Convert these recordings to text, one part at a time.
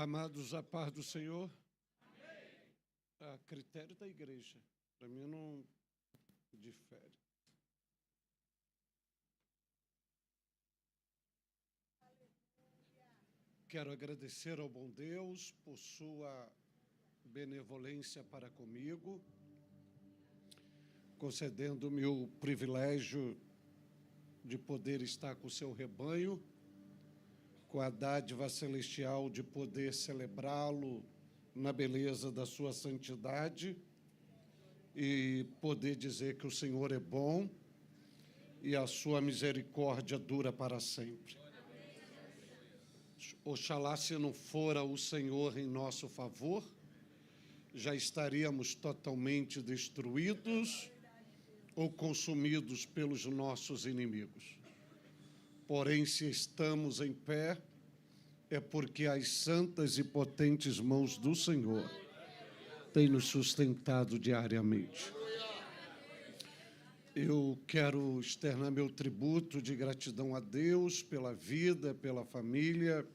Amados, a paz do Senhor. Amém. A critério da igreja. Para mim não difere. Quero agradecer ao bom Deus por sua benevolência para comigo, concedendo-me o privilégio de poder estar com o seu rebanho, com a dádiva celestial de poder celebrá-lo na beleza da sua santidade e poder dizer que o Senhor é bom e a sua misericórdia dura para sempre. Oxalá, se não fora o Senhor em nosso favor, já estaríamos totalmente destruídos ou consumidos pelos nossos inimigos. Porém, se estamos em pé, é porque as santas e potentes mãos do Senhor têm nos sustentado diariamente. Eu quero externar meu tributo de gratidão a Deus pela vida, pela família,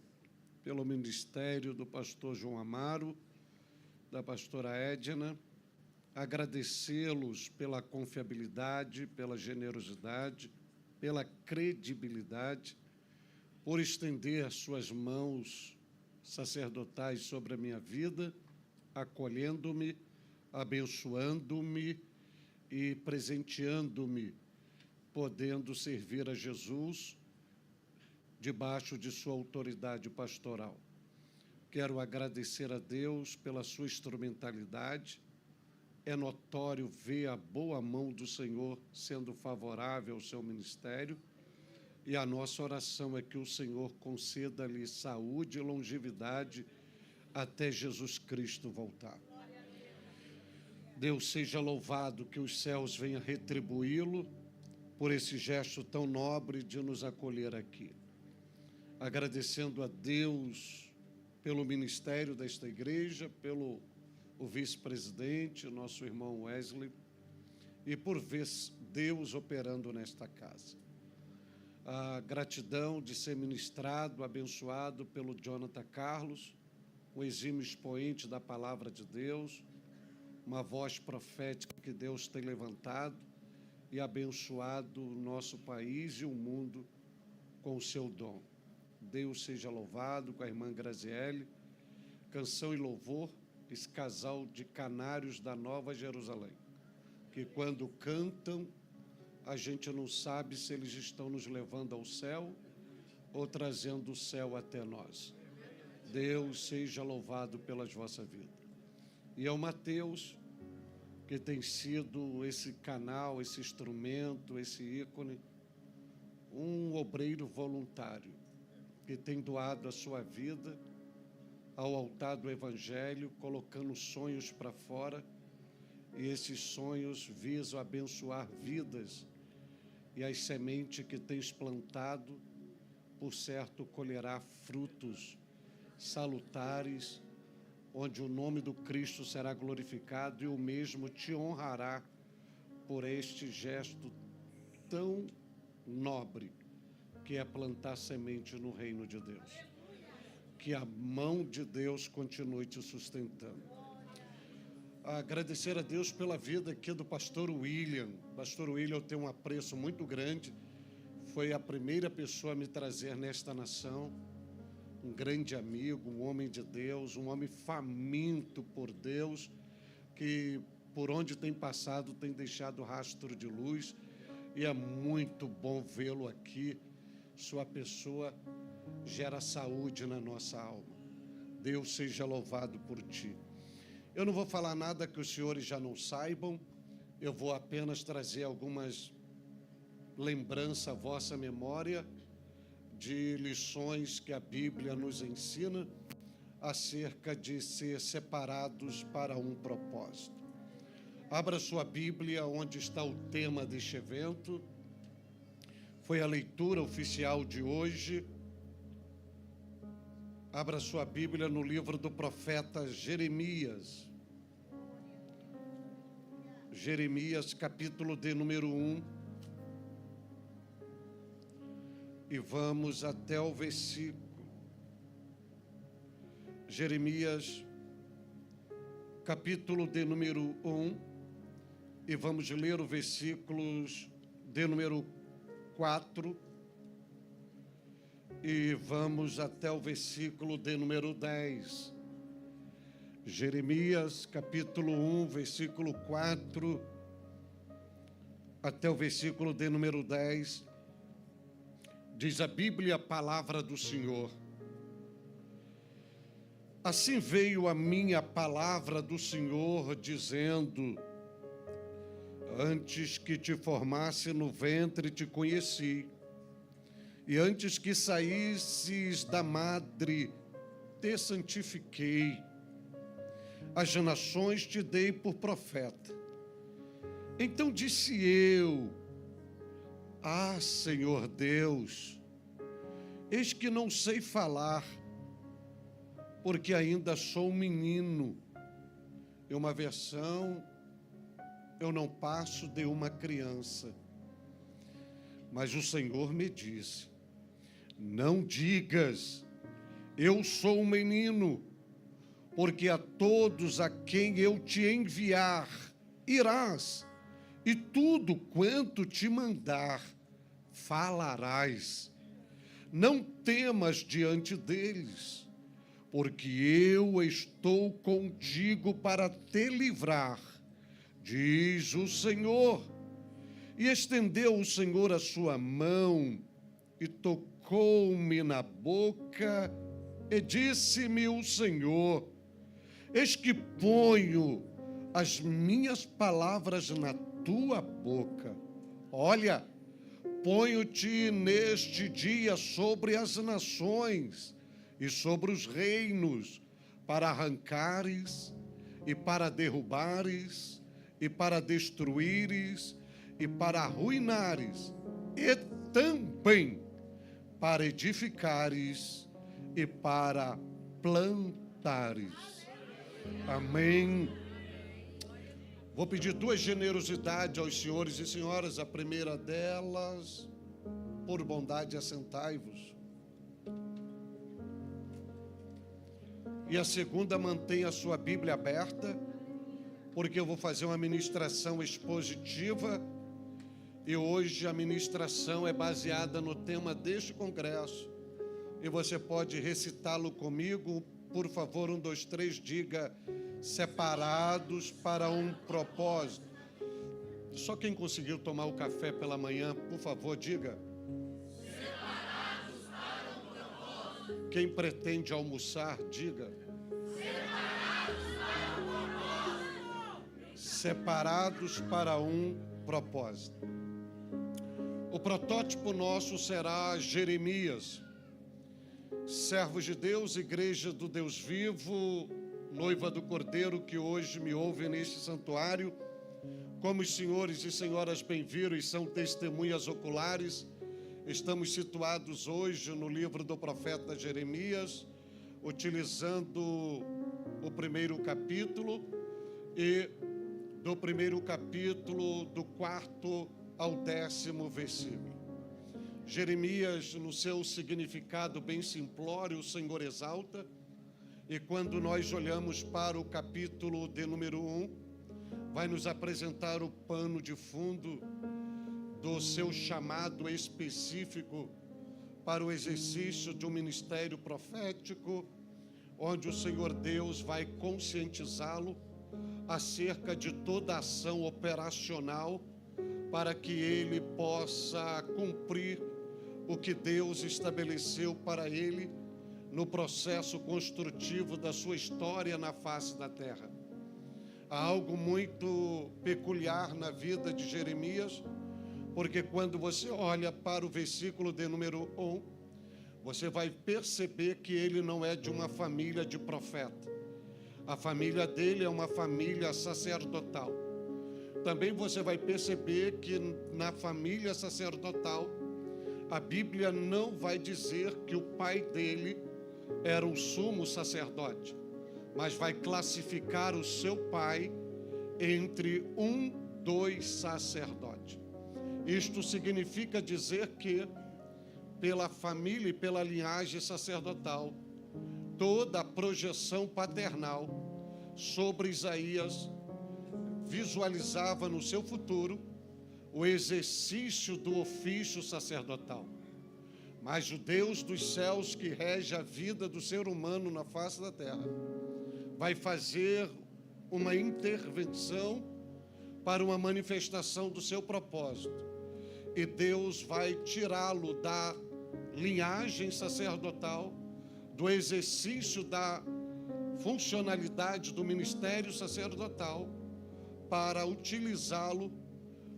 pelo ministério do pastor João Amaro, da pastora Edna, agradecê-los pela confiabilidade, pela generosidade, pela credibilidade, por estender suas mãos sacerdotais sobre a minha vida, acolhendo-me, abençoando-me e presenteando-me, podendo servir a Jesus debaixo de sua autoridade pastoral. Quero agradecer a Deus pela sua instrumentalidade. É notório ver a boa mão do Senhor sendo favorável ao seu ministério, e a nossa oração é que o Senhor conceda-lhe saúde e longevidade até Jesus Cristo voltar. Deus seja louvado, que os céus venham retribuí-lo por esse gesto tão nobre de nos acolher aqui. Agradecendo a Deus pelo ministério desta igreja, pelo o vice-presidente, nosso irmão Wesley, e por ver Deus operando nesta casa. A gratidão de ser ministrado, abençoado pelo Jonathan Carlos, um exímio expoente da palavra de Deus, uma voz profética que Deus tem levantado e abençoado o nosso país e o mundo com o seu dom. Deus seja louvado, com a irmã Graziele, canção e louvor, esse casal de canários da Nova Jerusalém, que quando cantam, a gente não sabe se eles estão nos levando ao céu ou trazendo o céu até nós. Deus seja louvado pelas vossas vidas. E ao Mateus, que tem sido esse canal, esse instrumento, esse ícone, um obreiro voluntário, que tem doado a sua vida ao altar do Evangelho, colocando sonhos para fora, e esses sonhos visam abençoar vidas, e as sementes que tens plantado, por certo, colherá frutos salutares, onde o nome do Cristo será glorificado e o mesmo te honrará por este gesto tão nobre, que é plantar semente no reino de Deus. Que a mão de Deus continue te sustentando. Agradecer a Deus pela vida aqui do pastor William. Pastor William, eu tenho um apreço muito grande. Foi a primeira pessoa a me trazer nesta nação. Um grande amigo, um homem de Deus, um homem faminto por Deus, que por onde tem passado tem deixado rastro de luz, e é muito bom vê-lo aqui. Sua pessoa gera saúde na nossa alma. Deus seja louvado por ti. Eu não vou falar nada que os senhores já não saibam, eu vou apenas trazer algumas lembranças à vossa memória de lições que a Bíblia nos ensina acerca de ser separados para um propósito. Abra sua Bíblia onde está o tema deste evento. Foi a leitura oficial de hoje. Abra sua Bíblia no livro do profeta Jeremias. Jeremias, capítulo de número 1. E vamos até o versículo Jeremias, capítulo de número 1, e vamos ler o versículos de número 4, e vamos até o versículo de número 10. Jeremias, capítulo 1, versículo 4, até o versículo de número 10, diz a Bíblia, a palavra do Senhor. Assim veio a minha palavra do Senhor, dizendo: antes que te formasse no ventre te conheci, e antes que saísses da madre te santifiquei. As nações te dei por profeta. Então disse eu: ah, Senhor Deus, eis que não sei falar, porque ainda sou um menino. Em uma versão, eu não passo de uma criança. Mas o Senhor me disse: não digas, eu sou um menino, porque a todos a quem eu te enviar, irás, e tudo quanto te mandar, falarás. Não temas diante deles, porque eu estou contigo para te livrar, diz o Senhor. E estendeu o Senhor a sua mão, e tocou-me na boca, e disse-me o Senhor: eis que ponho as minhas palavras na tua boca. Olha, ponho-te neste dia sobre as nações e sobre os reinos, para arrancares, e para derrubares, e para destruíres, e para arruinares, e também para edificares, e para plantares. Amém. Vou pedir 2 generosidades aos senhores e senhoras. A primeira delas, por bondade, assentai-vos. E a segunda, mantenha a sua Bíblia aberta, porque eu vou fazer uma ministração expositiva, e hoje a ministração é baseada no tema deste congresso, e você pode recitá-lo comigo. Por favor, 1, 2, 3, diga: separados para um propósito. Só quem conseguiu tomar o café pela manhã, por favor, diga: separados para um propósito. Quem pretende almoçar, diga: separados para um propósito. Separados para um propósito. O protótipo nosso será Jeremias. Servos de Deus, igreja do Deus vivo, noiva do Cordeiro que hoje me ouve neste santuário, como os senhores e senhoras bem viram e são testemunhas oculares, estamos situados hoje no livro do profeta Jeremias, utilizando o primeiro capítulo, e do primeiro capítulo, do 4º ao 10º versículo. Jeremias, no seu significado bem simplório, o Senhor exalta. E quando nós olhamos para o capítulo de número 1, vai nos apresentar o pano de fundo do seu chamado específico para o exercício de um ministério profético, onde o Senhor Deus vai conscientizá-lo acerca de toda a ação operacional para que ele possa cumprir o que Deus estabeleceu para ele no processo construtivo da sua história na face da terra. Há algo muito peculiar na vida de Jeremias, porque quando você olha para o versículo de número 1, você vai perceber que ele não é de uma família de profeta. A família dele é uma família sacerdotal. Também você vai perceber que na família sacerdotal, a Bíblia não vai dizer que o pai dele era um sumo sacerdote, mas vai classificar o seu pai entre 2 sacerdotes. Isto significa dizer que, pela família e pela linhagem sacerdotal, toda a projeção paternal sobre Isaías visualizava no seu futuro o exercício do ofício sacerdotal. Mas o Deus dos céus, que rege a vida do ser humano na face da terra, vai fazer uma intervenção para uma manifestação do seu propósito. E Deus vai tirá-lo da linhagem sacerdotal, do exercício da funcionalidade do ministério sacerdotal, para utilizá-lo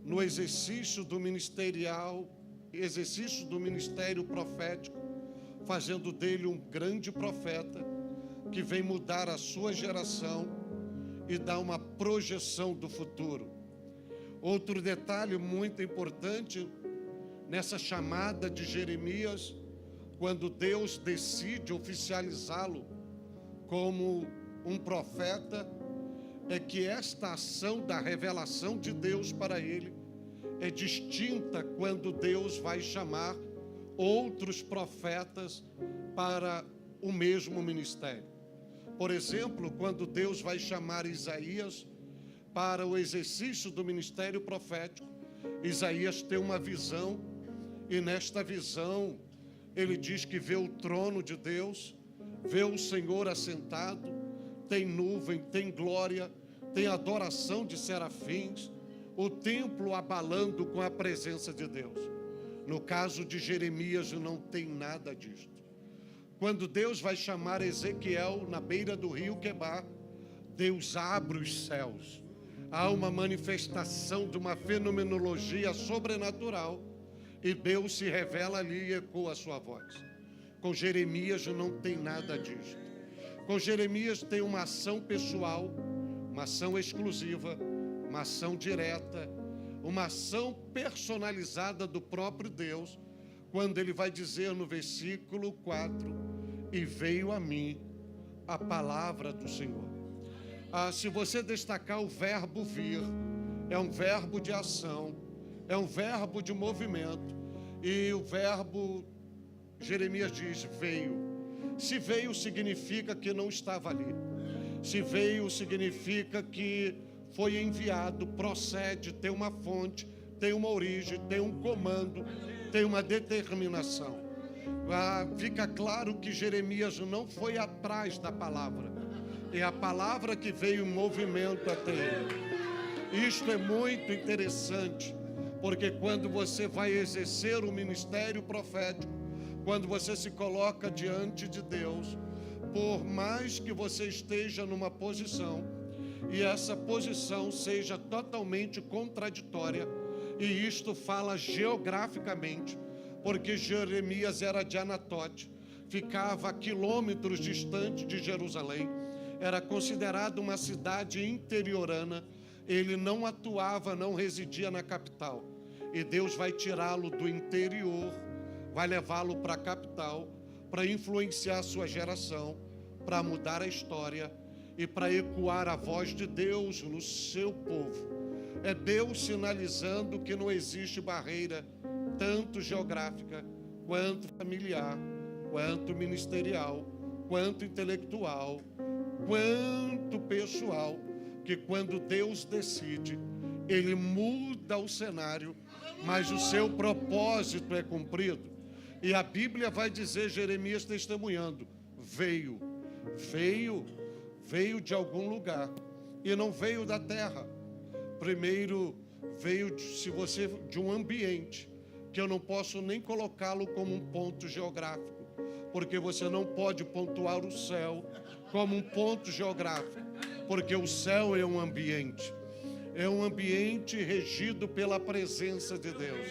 no exercício do ministério profético, fazendo dele um grande profeta que vem mudar a sua geração e dar uma projeção do futuro. Outro detalhe muito importante nessa chamada de Jeremias, quando Deus decide oficializá-lo como um profeta, é que esta ação da revelação de Deus para ele é distinta quando Deus vai chamar outros profetas para o mesmo ministério. Por exemplo, quando Deus vai chamar Isaías para o exercício do ministério profético, Isaías tem uma visão, e nesta visão ele diz que vê o trono de Deus, vê o Senhor assentado, tem nuvem, tem glória, tem adoração de serafins, o templo abalando com a presença de Deus. No caso de Jeremias não tem nada disto. Quando Deus vai chamar Ezequiel na beira do rio Quebar, Deus abre os céus. Há uma manifestação de uma fenomenologia sobrenatural e Deus se revela ali e ecoa a sua voz. Com Jeremias não tem nada disto. Com Jeremias tem uma ação pessoal, uma ação exclusiva, uma ação direta, uma ação personalizada do próprio Deus, quando ele vai dizer no versículo 4, e veio a mim a palavra do Senhor. Se você destacar o verbo vir, é um verbo de ação, é um verbo de movimento, e o verbo, Jeremias diz, veio. Se veio, significa que não estava ali. Se veio, significa que foi enviado, procede, tem uma fonte, tem uma origem, tem um comando, tem uma determinação. Fica claro que Jeremias não foi atrás da palavra, é a palavra que veio em movimento até ele. Isto é muito interessante, porque quando você vai exercer o ministério profético, quando você se coloca diante de Deus, por mais que você esteja numa posição, e essa posição seja totalmente contraditória, e isto fala geograficamente, porque Jeremias era de Anatote, ficava a quilômetros distante de Jerusalém, era considerado uma cidade interiorana, ele não atuava, não residia na capital, e Deus vai tirá-lo do interior, vai levá-lo para a capital, para influenciar a sua geração, para mudar a história e para ecoar a voz de Deus no seu povo. É Deus sinalizando que não existe barreira, tanto geográfica, quanto familiar, quanto ministerial, quanto intelectual, quanto pessoal, que quando Deus decide, Ele muda o cenário, mas o seu propósito é cumprido. E a Bíblia vai dizer, Jeremias testemunhando, veio de algum lugar, e não veio da terra. Primeiro veio, de um ambiente, que eu não posso nem colocá-lo como um ponto geográfico, porque você não pode pontuar o céu como um ponto geográfico, porque o céu é um ambiente regido pela presença de Deus,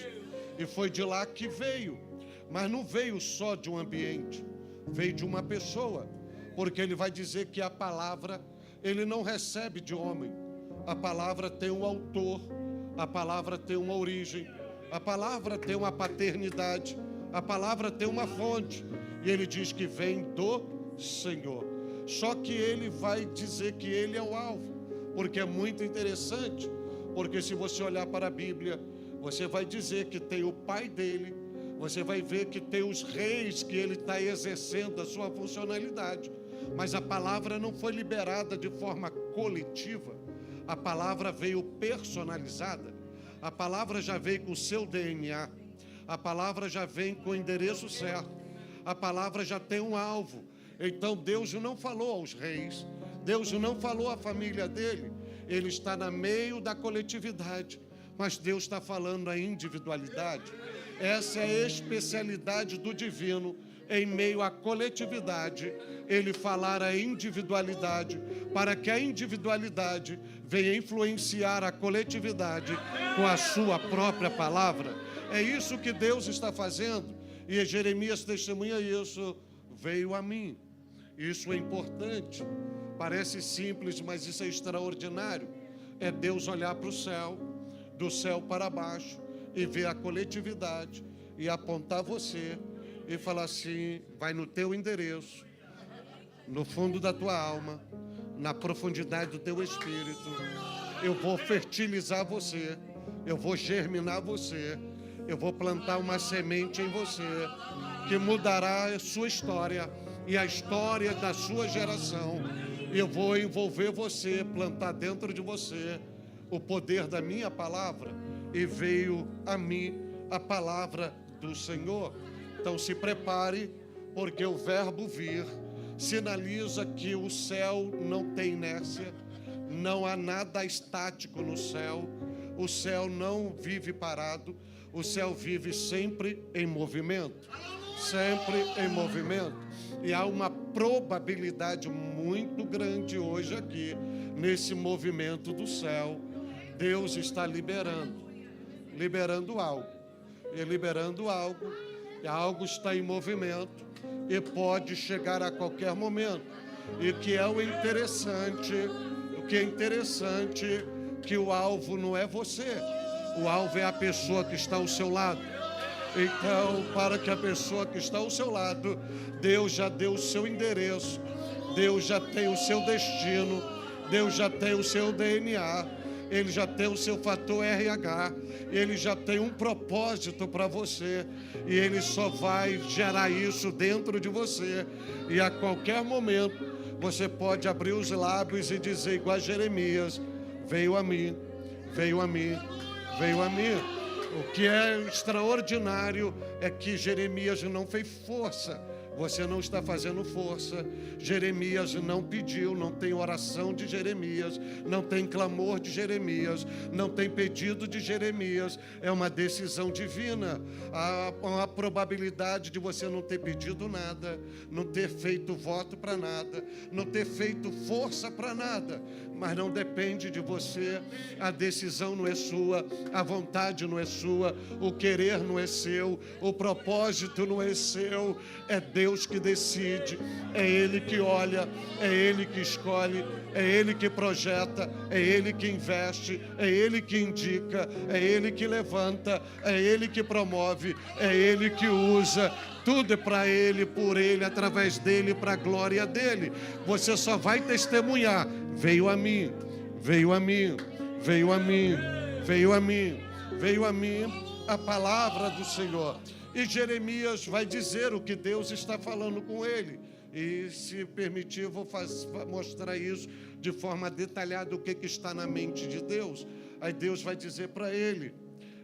e foi de lá que veio. Mas não veio só de um ambiente, veio de uma pessoa, porque ele vai dizer que a palavra, ele não recebe de homem, a palavra tem um autor, a palavra tem uma origem, a palavra tem uma paternidade, a palavra tem uma fonte, e ele diz que vem do Senhor. Só que ele vai dizer que ele é o alvo, porque é muito interessante, porque se você olhar para a Bíblia, você vai dizer que tem o pai dele, você vai ver que tem os reis que ele está exercendo a sua funcionalidade. Mas a palavra não foi liberada de forma coletiva. A palavra veio personalizada. A palavra já veio com o seu DNA. A palavra já vem com o endereço certo. A palavra já tem um alvo. Então Deus não falou aos reis. Deus não falou à família dele. Ele está no meio da coletividade. Mas Deus está falando a individualidade. Essa é a especialidade do divino. Em meio à coletividade, ele falar a individualidade, para que a individualidade venha influenciar a coletividade com a sua própria palavra. É isso que Deus está fazendo, e Jeremias testemunha isso. Veio a mim. Isso é importante, parece simples, mas isso é extraordinário. É Deus olhar para o céu, do céu para baixo, e ver a coletividade, e apontar você, e falar assim: vai no teu endereço, no fundo da tua alma, na profundidade do teu espírito. Eu vou fertilizar você, eu vou germinar você, eu vou plantar uma semente em você que mudará a sua história e a história da sua geração. Eu vou envolver você, plantar dentro de você o poder da minha palavra. E veio a mim a palavra do Senhor. Então se prepare, porque o verbo vir sinaliza que o céu não tem inércia, não há nada estático no céu, o céu não vive parado, o céu vive sempre em movimento, sempre em movimento. E há uma probabilidade muito grande hoje aqui, nesse movimento do céu, Deus está liberando algo, e liberando algo. Algo está em movimento e pode chegar a qualquer momento. E que é o que é interessante, que o alvo não é você, o alvo é a pessoa que está ao seu lado. Então, para que a pessoa que está ao seu lado, Deus já deu o seu endereço, Deus já tem o seu destino, Deus já tem o seu DNA, Ele já tem o seu fator RH, Ele já tem um propósito para você, e Ele só vai gerar isso dentro de você. E a qualquer momento você pode abrir os lábios e dizer igual a Jeremias: veio a mim, veio a mim, veio a mim. O que é extraordinário é que Jeremias não fez força. Você não está fazendo força. Jeremias não pediu, não tem oração de Jeremias, não tem clamor de Jeremias, não tem pedido de Jeremias. É uma decisão divina. Há uma probabilidade de você não ter pedido nada, não ter feito voto para nada, não ter feito força para nada, mas não depende de você. A decisão não é sua, a vontade não é sua, o querer não é seu, o propósito não é seu. É Deus que decide, é Ele que olha, é Ele que escolhe, é Ele que projeta, é Ele que investe, é Ele que indica, é Ele que levanta, é Ele que promove, é Ele que usa. Tudo é para Ele, por Ele, através dEle, para a glória dEle. Você só vai testemunhar: veio a mim, veio a mim, veio a mim, veio a mim, veio a mim a palavra do Senhor. E Jeremias vai dizer o que Deus está falando com ele. E, se permitir, eu vou mostrar isso de forma detalhada, o que está na mente de Deus. Aí Deus vai dizer para ele: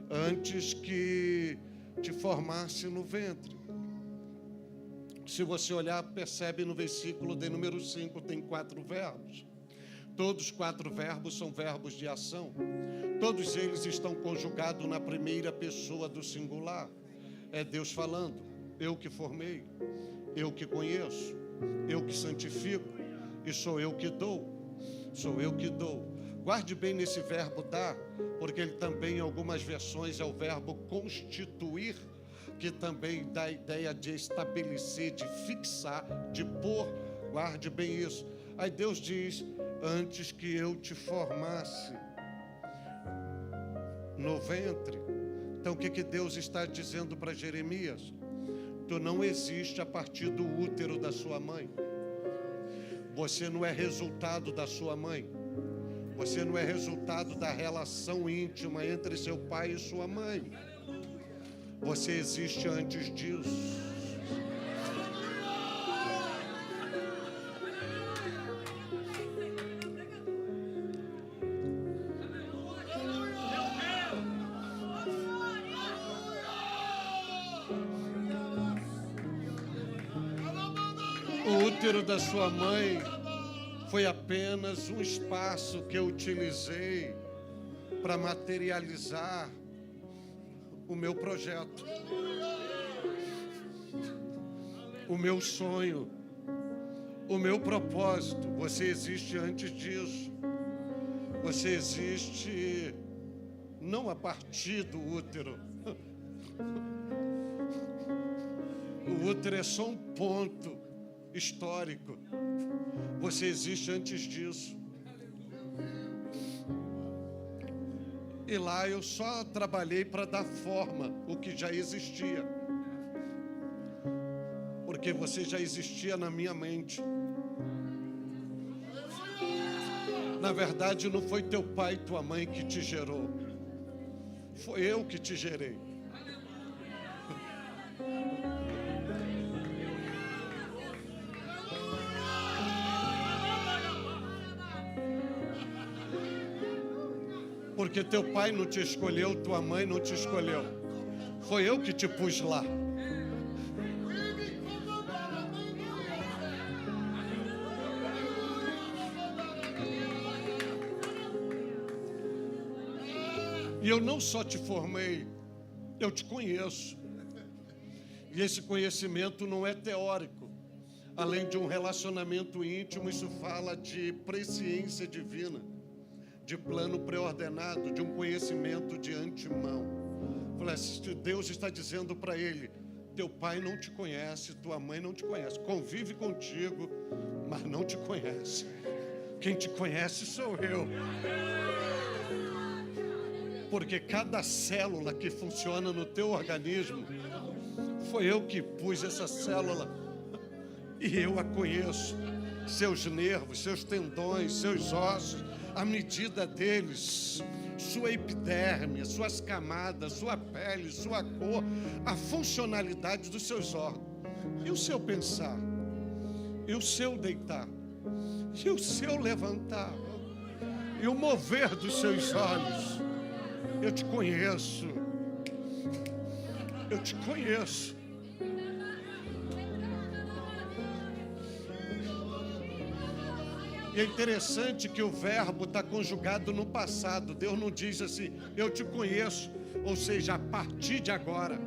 antes que te formasse no ventre. Se você olhar, percebe no versículo de número 5, tem 4 verbos. Todos os 4 verbos são verbos de ação. Todos eles estão conjugados na primeira pessoa do singular. É Deus falando: eu que formei, eu que conheço, eu que santifico, e sou eu que dou, sou eu que dou. Guarde bem nesse verbo dar, porque ele também, em algumas versões, é o verbo constituir, que também dá a ideia de estabelecer, de fixar, de pôr. Guarde bem isso. Aí Deus diz: antes que eu te formasse no ventre. Então o que Deus está dizendo para Jeremias? Tu não existe a partir do útero da sua mãe. Você não é resultado da sua mãe. Você não é resultado da relação íntima entre seu pai e sua mãe. Você existe antes disso. O útero da sua mãe foi apenas um espaço que eu utilizei para materializar o meu projeto, o meu sonho, o meu propósito. Você existe antes disso. Você existe não a partir do útero. O útero é só um ponto histórico. Você existe antes disso. E lá eu só trabalhei para dar forma o que já existia. Porque você já existia na minha mente. Na verdade, não foi teu pai e tua mãe que te gerou. Foi eu que te gerei. Porque teu pai não te escolheu, tua mãe não te escolheu. Foi eu que te pus lá. E eu não só te formei, eu te conheço. E esse conhecimento não é teórico. Além de um relacionamento íntimo, isso fala de presciência divina, de plano pré-ordenado, de um conhecimento de antemão. Falei, Deus está dizendo para ele: teu pai não te conhece, tua mãe não te conhece, convive contigo, mas não te conhece. Quem te conhece sou eu. Porque cada célula que funciona no teu organismo, foi eu que pus essa célula e eu a conheço. Seus nervos, seus tendões, seus ossos, a medida deles, sua epiderme, suas camadas, sua pele, sua cor, a funcionalidade dos seus órgãos. E o seu pensar? E o seu deitar? E o seu levantar? E o mover dos seus olhos? Eu te conheço. Eu te conheço. E é interessante que o verbo está conjugado no passado. Deus não diz assim, eu te conheço, ou seja, a partir de agora.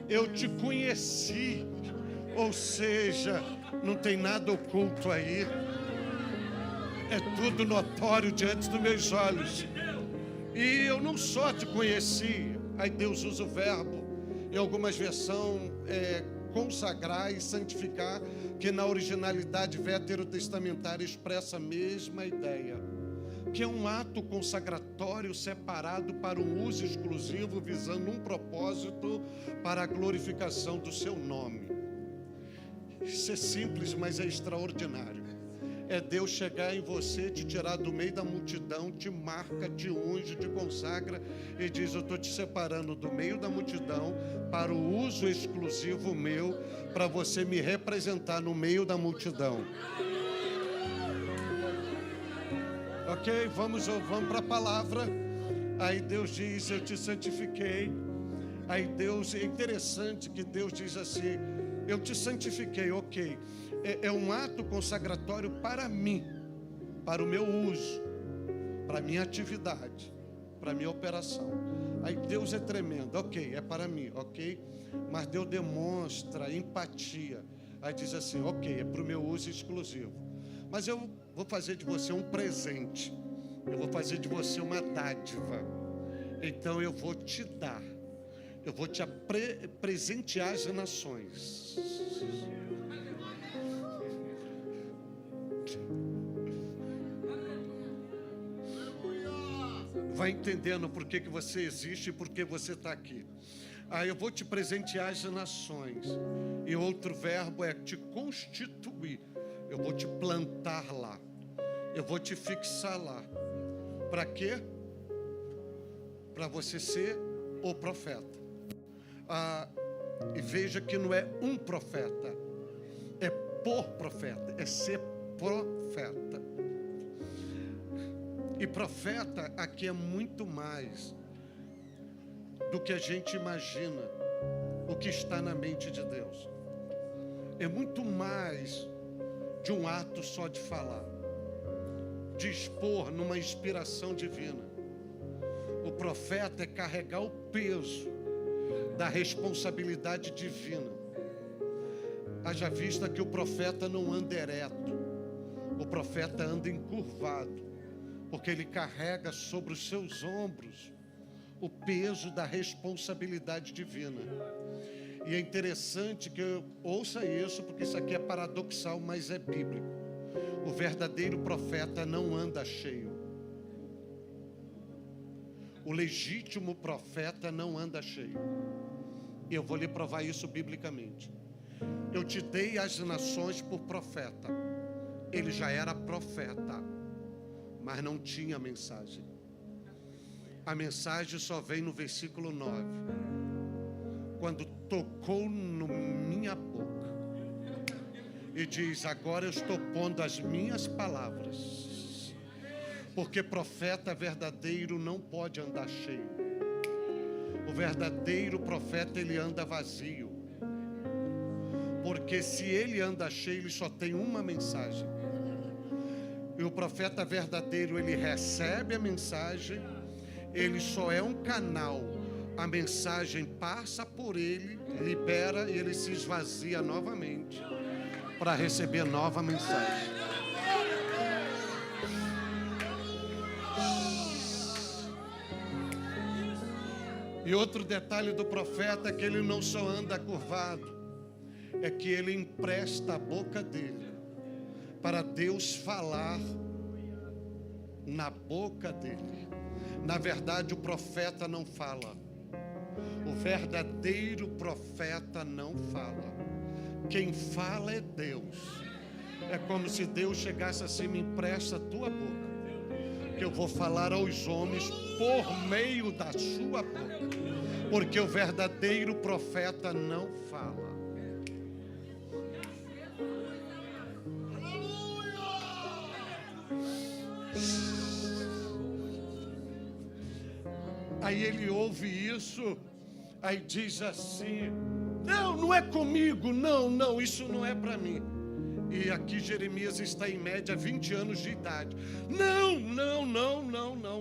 Eu te conheci, ou seja, não tem nada oculto aí. É tudo notório diante dos meus olhos. E eu não só te conheci, aí Deus usa o verbo, em algumas versões, consagrar e santificar, que na originalidade veterotestamentária expressa a mesma ideia, que é um ato consagratório separado para um uso exclusivo, visando um propósito para a glorificação do seu nome. Isso é simples, mas é extraordinário. É Deus chegar em você, te tirar do meio da multidão, te marca, te unge, te consagra e diz: eu estou te separando do meio da multidão para o uso exclusivo meu, para você me representar no meio da multidão. Ok? Vamos para a palavra. Aí Deus diz: eu te santifiquei. Aí Deus, é interessante que Deus diz assim: eu te santifiquei, ok. É um ato consagratório para mim, para o meu uso, para a minha atividade, para a minha operação. Aí Deus é tremendo, ok, é para mim, ok? Mas Deus demonstra empatia. Aí diz assim, ok, é para o meu uso exclusivo. Mas eu vou fazer de você um presente, eu vou fazer de você uma dádiva. Então eu vou te dar, eu vou te presentear as nações. Vai entendendo por que você existe e por que você está aqui. Aí eu vou te presentear as nações. E outro verbo é te constituir. Eu vou te plantar lá. Eu vou te fixar lá. Para quê? Para você ser o profeta. E veja que não é um profeta, é por profeta, é ser profeta. E profeta aqui é muito mais do que a gente imagina, o que está na mente de Deus. É muito mais de um ato só de falar, de expor numa inspiração divina. O profeta é carregar o peso da responsabilidade divina. Haja vista que o profeta não anda ereto, o profeta anda encurvado, porque ele carrega sobre os seus ombros o peso da responsabilidade divina. E é interessante que eu ouça isso, porque isso aqui é paradoxal, mas é bíblico. O verdadeiro profeta não anda cheio. O legítimo profeta não anda cheio. E eu vou lhe provar isso biblicamente. Eu te dei as nações por profeta. Ele já era profeta, mas não tinha mensagem. A mensagem só vem no versículo 9. Quando tocou na minha boca e diz: agora eu estou pondo as minhas palavras. Porque profeta verdadeiro não pode andar cheio. O verdadeiro profeta, ele anda vazio. Porque se ele anda cheio, ele só tem uma mensagem. E o profeta verdadeiro, ele recebe a mensagem, ele só é um canal. A mensagem passa por ele, libera e ele se esvazia novamente para receber nova mensagem. E outro detalhe do profeta é que ele não só anda curvado, é que ele empresta a boca dele para Deus falar na boca dele. Na verdade, o profeta não fala. O verdadeiro profeta não fala. Quem fala é Deus. É como se Deus chegasse assim: me empresta a tua boca, que eu vou falar aos homens por meio da sua boca. Porque o verdadeiro profeta não fala. Aí ele ouve isso, aí diz assim: não é comigo, não, isso não é para mim. E aqui Jeremias está em média 20 anos de idade.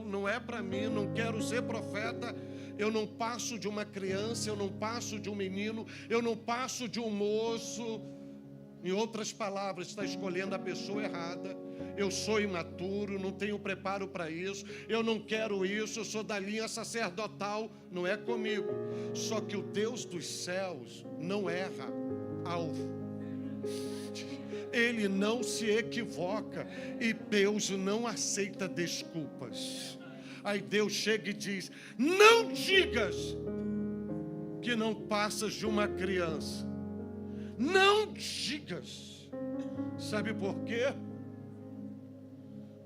Não é para mim, não quero ser profeta. Eu não passo de uma criança, eu não passo de um menino, eu não passo de um moço. Em outras palavras, está escolhendo a pessoa errada. Eu sou imaturo, não tenho preparo para isso, eu não quero isso, eu sou da linha sacerdotal, não é comigo. Só que o Deus dos céus não erra alvo. Ele não se equivoca e Deus não aceita desculpas. Aí Deus chega e diz: não digas que não passas de uma criança. Não digas. Sabe por quê?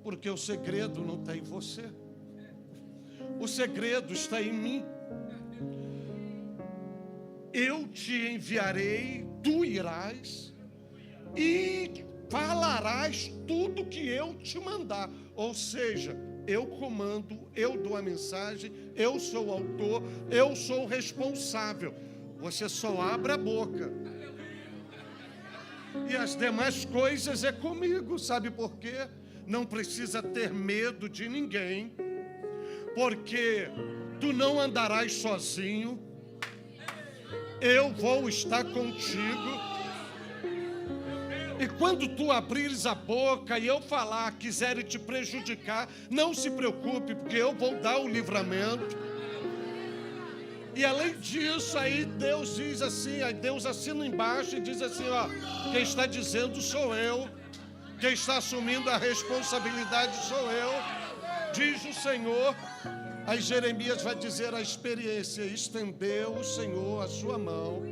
Porque o segredo não está em você. O segredo está em mim. Eu te enviarei, tu irás e falarás tudo que eu te mandar. Ou seja, eu comando, eu dou a mensagem, eu sou o autor, eu sou o responsável. Você só abre a boca. E as demais coisas é comigo. Sabe por quê? Não precisa ter medo de ninguém, porque tu não andarás sozinho. Eu vou estar contigo. E quando tu abrires a boca e eu falar, quiserem te prejudicar, não se preocupe, porque eu vou dar o livramento. E além disso, aí Deus diz assim, aí Deus assina embaixo e diz assim: ó, quem está dizendo sou eu, quem está assumindo a responsabilidade sou eu, diz o Senhor. Aí Jeremias vai dizer a experiência: estendeu o Senhor a sua mão.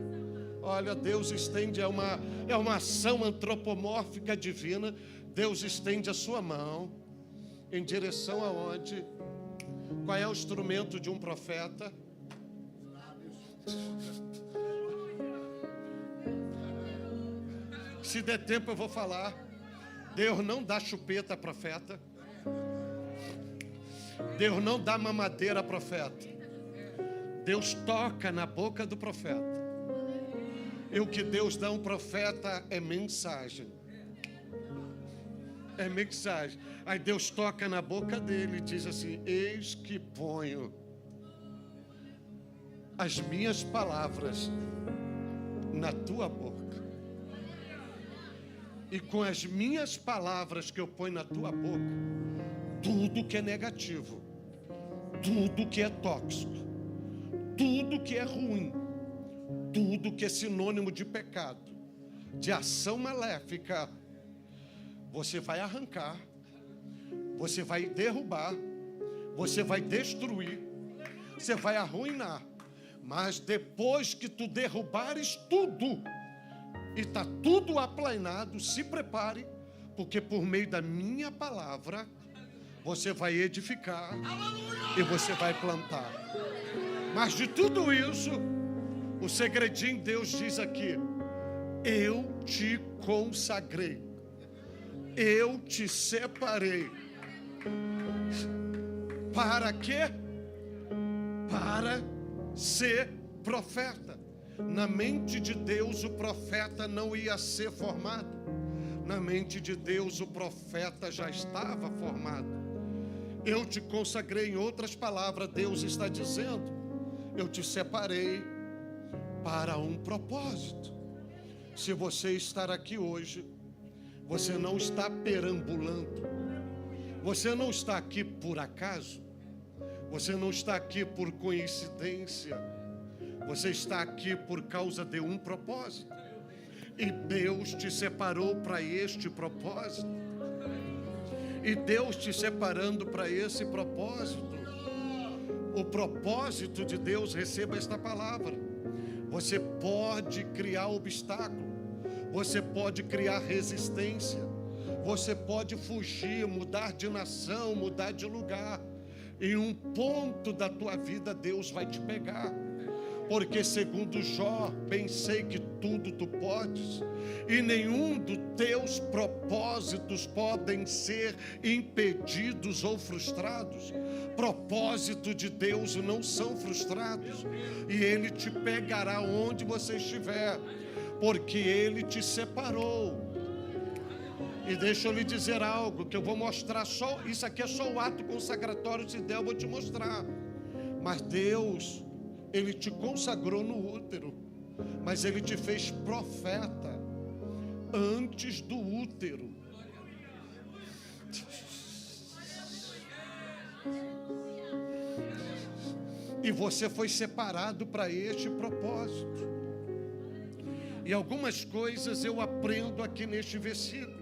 Olha, Deus estende, é uma ação antropomórfica divina. Deus estende a sua mão em direção aonde? Qual é o instrumento de um profeta? Se der tempo eu vou falar. Deus não dá chupeta a profeta. Deus não dá mamadeira a profeta. Deus toca na boca do profeta. E o que Deus dá a um profeta é mensagem. É mensagem. Aí Deus toca na boca dele e diz assim: eis que ponho as minhas palavras na tua boca. E com as minhas palavras que eu ponho na tua boca, tudo que é negativo, tudo que é tóxico, tudo que é ruim, tudo que é sinônimo de pecado, de ação maléfica, você vai arrancar, você vai derrubar, você vai destruir, você vai arruinar. Mas depois que tu derrubares tudo e está tudo aplainado, se prepare, porque por meio da minha palavra você vai edificar e você vai plantar. Mas de tudo isso, o segredinho Deus diz aqui: eu te consagrei, eu te separei. Para quê? Para ser profeta. Na mente de Deus o profeta não ia ser formado. Na mente de Deus o profeta já estava formado. Eu te consagrei, em outras palavras, Deus está dizendo: eu te separei para um propósito. Se você estar aqui hoje, você não está perambulando. Você não está aqui por acaso. Você não está aqui por coincidência. Você está aqui por causa de um propósito. E Deus te separou para este propósito. E Deus te separando para esse propósito. O propósito de Deus, receba esta palavra. Você pode criar obstáculo. Você pode criar resistência. Você pode fugir, mudar de nação, mudar de lugar. Em um ponto da tua vida Deus vai te pegar. Porque segundo Jó, bem sei que tudo tu podes, e nenhum dos teus propósitos podem ser impedidos ou frustrados. Propósito de Deus não são frustrados, e Ele te pegará onde você estiver, porque Ele te separou. E deixa eu lhe dizer algo, que eu vou mostrar só, isso aqui é só o ato consagratório, se der eu vou te mostrar. Mas Deus, Ele te consagrou no útero, mas Ele te fez profeta antes do útero. E você foi separado para este propósito. E algumas coisas eu aprendo aqui neste versículo,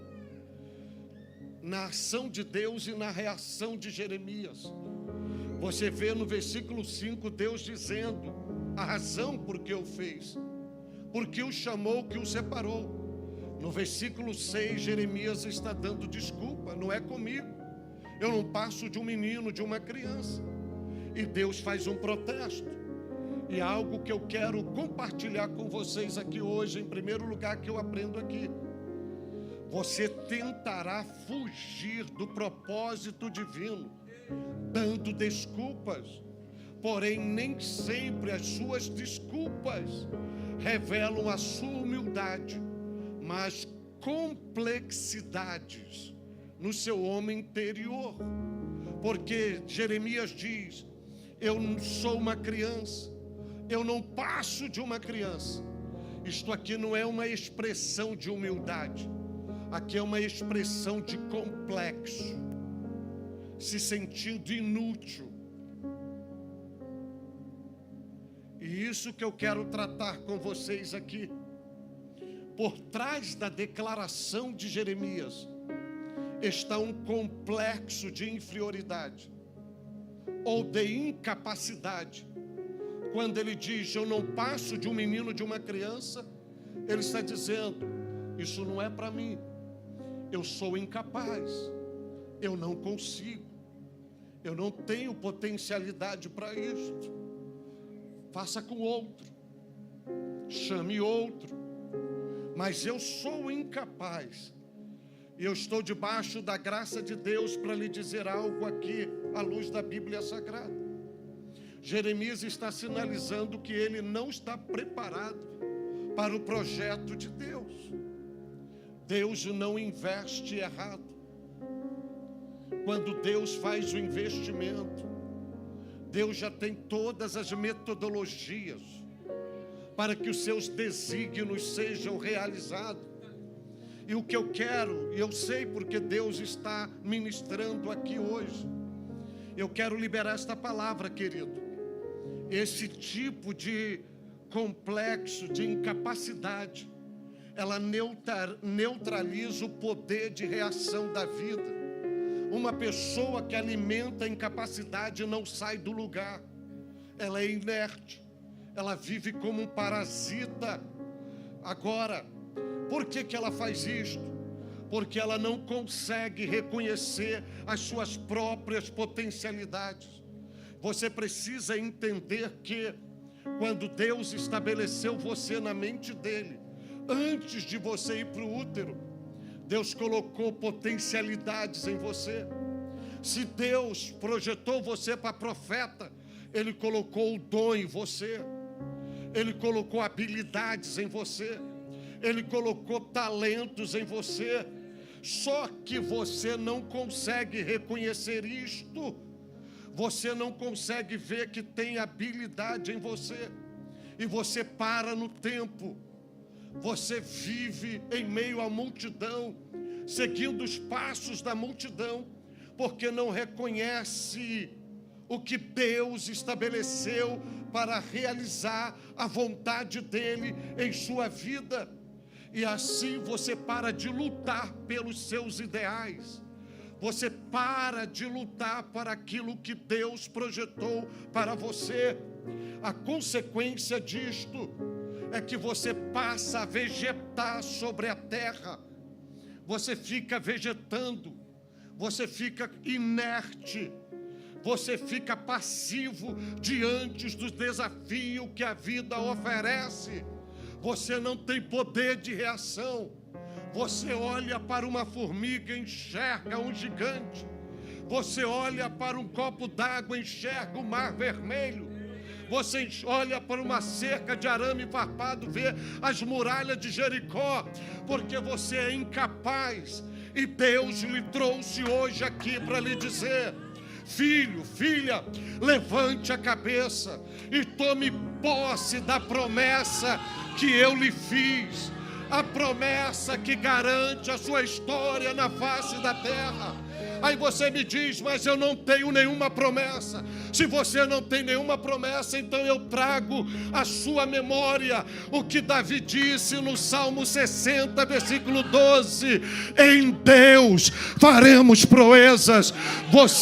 na ação de Deus e na reação de Jeremias. Você vê no versículo 5 Deus dizendo a razão por que o fez, porque o chamou, que o separou. No versículo 6 Jeremias está dando desculpa: não é comigo, eu não passo de um menino, de uma criança. E Deus faz um protesto. E algo que eu quero compartilhar com vocês aqui hoje, em primeiro lugar, que eu aprendo aqui: você tentará fugir do propósito divino dando desculpas, porém nem sempre as suas desculpas revelam a sua humildade, mas complexidades no seu homem interior. Porque Jeremias diz: eu não sou uma criança, eu não passo de uma criança. Isto aqui não é uma expressão de humildade, aqui é uma expressão de complexo, se sentindo inútil. E isso que eu quero tratar com vocês aqui. Por trás da declaração de Jeremias está um complexo de inferioridade ou de incapacidade. Quando ele diz: eu não passo de um menino, de uma criança, ele está dizendo: isso não é para mim, eu sou incapaz, eu não consigo, eu não tenho potencialidade para isto. Faça com outro. chame outro. Mas eu sou incapaz. E eu estou debaixo da graça de Deus para lhe dizer algo aqui, à luz da Bíblia Sagrada. Jeremias está sinalizando que ele não está preparado para o projeto de Deus. Deus não investe errado. Quando Deus faz o investimento, Deus já tem todas as metodologias para que os seus desígnios sejam realizados. E o que eu quero, e eu sei porque Deus está ministrando aqui hoje, eu quero liberar esta palavra, querido. Esse tipo de complexo, de incapacidade, ela neutraliza o poder de reação da vida. Uma pessoa que alimenta a incapacidade não sai do lugar. Ela é inerte. Ela vive como um parasita. Agora, por que ela faz isto? Porque ela não consegue reconhecer as suas próprias potencialidades. Você precisa entender que quando Deus estabeleceu você na mente dele, antes de você ir para o útero, Deus colocou potencialidades em você. Se Deus projetou você para profeta, Ele colocou o dom em você. Ele colocou habilidades em você. Ele colocou talentos em você. Só que você não consegue reconhecer isto. Você não consegue ver que tem habilidade em você. E você para no tempo. Você vive em meio à multidão, seguindo os passos da multidão, porque não reconhece o que Deus estabeleceu para realizar a vontade dele em sua vida. E assim você para de lutar pelos seus ideais. Você para de lutar para aquilo que Deus projetou para você. A consequência disto é que você passa a vegetar sobre a terra. Você fica vegetando, você fica inerte, você fica passivo diante dos desafios que a vida oferece. Você não tem poder de reação. Você olha para uma formiga e enxerga um gigante. Você olha para um copo d'água e enxerga o mar vermelho. Você olha para uma cerca de arame farpado, vê as muralhas de Jericó, porque você é incapaz. E Deus lhe trouxe hoje aqui para lhe dizer: filho, filha, levante a cabeça e tome posse da promessa que eu lhe fiz. A promessa que garante a sua história na face da terra. Aí você me diz: mas eu não tenho nenhuma promessa. Se você não tem nenhuma promessa, então eu trago à sua memória o que Davi disse no Salmo 60, versículo 12: em Deus faremos proezas.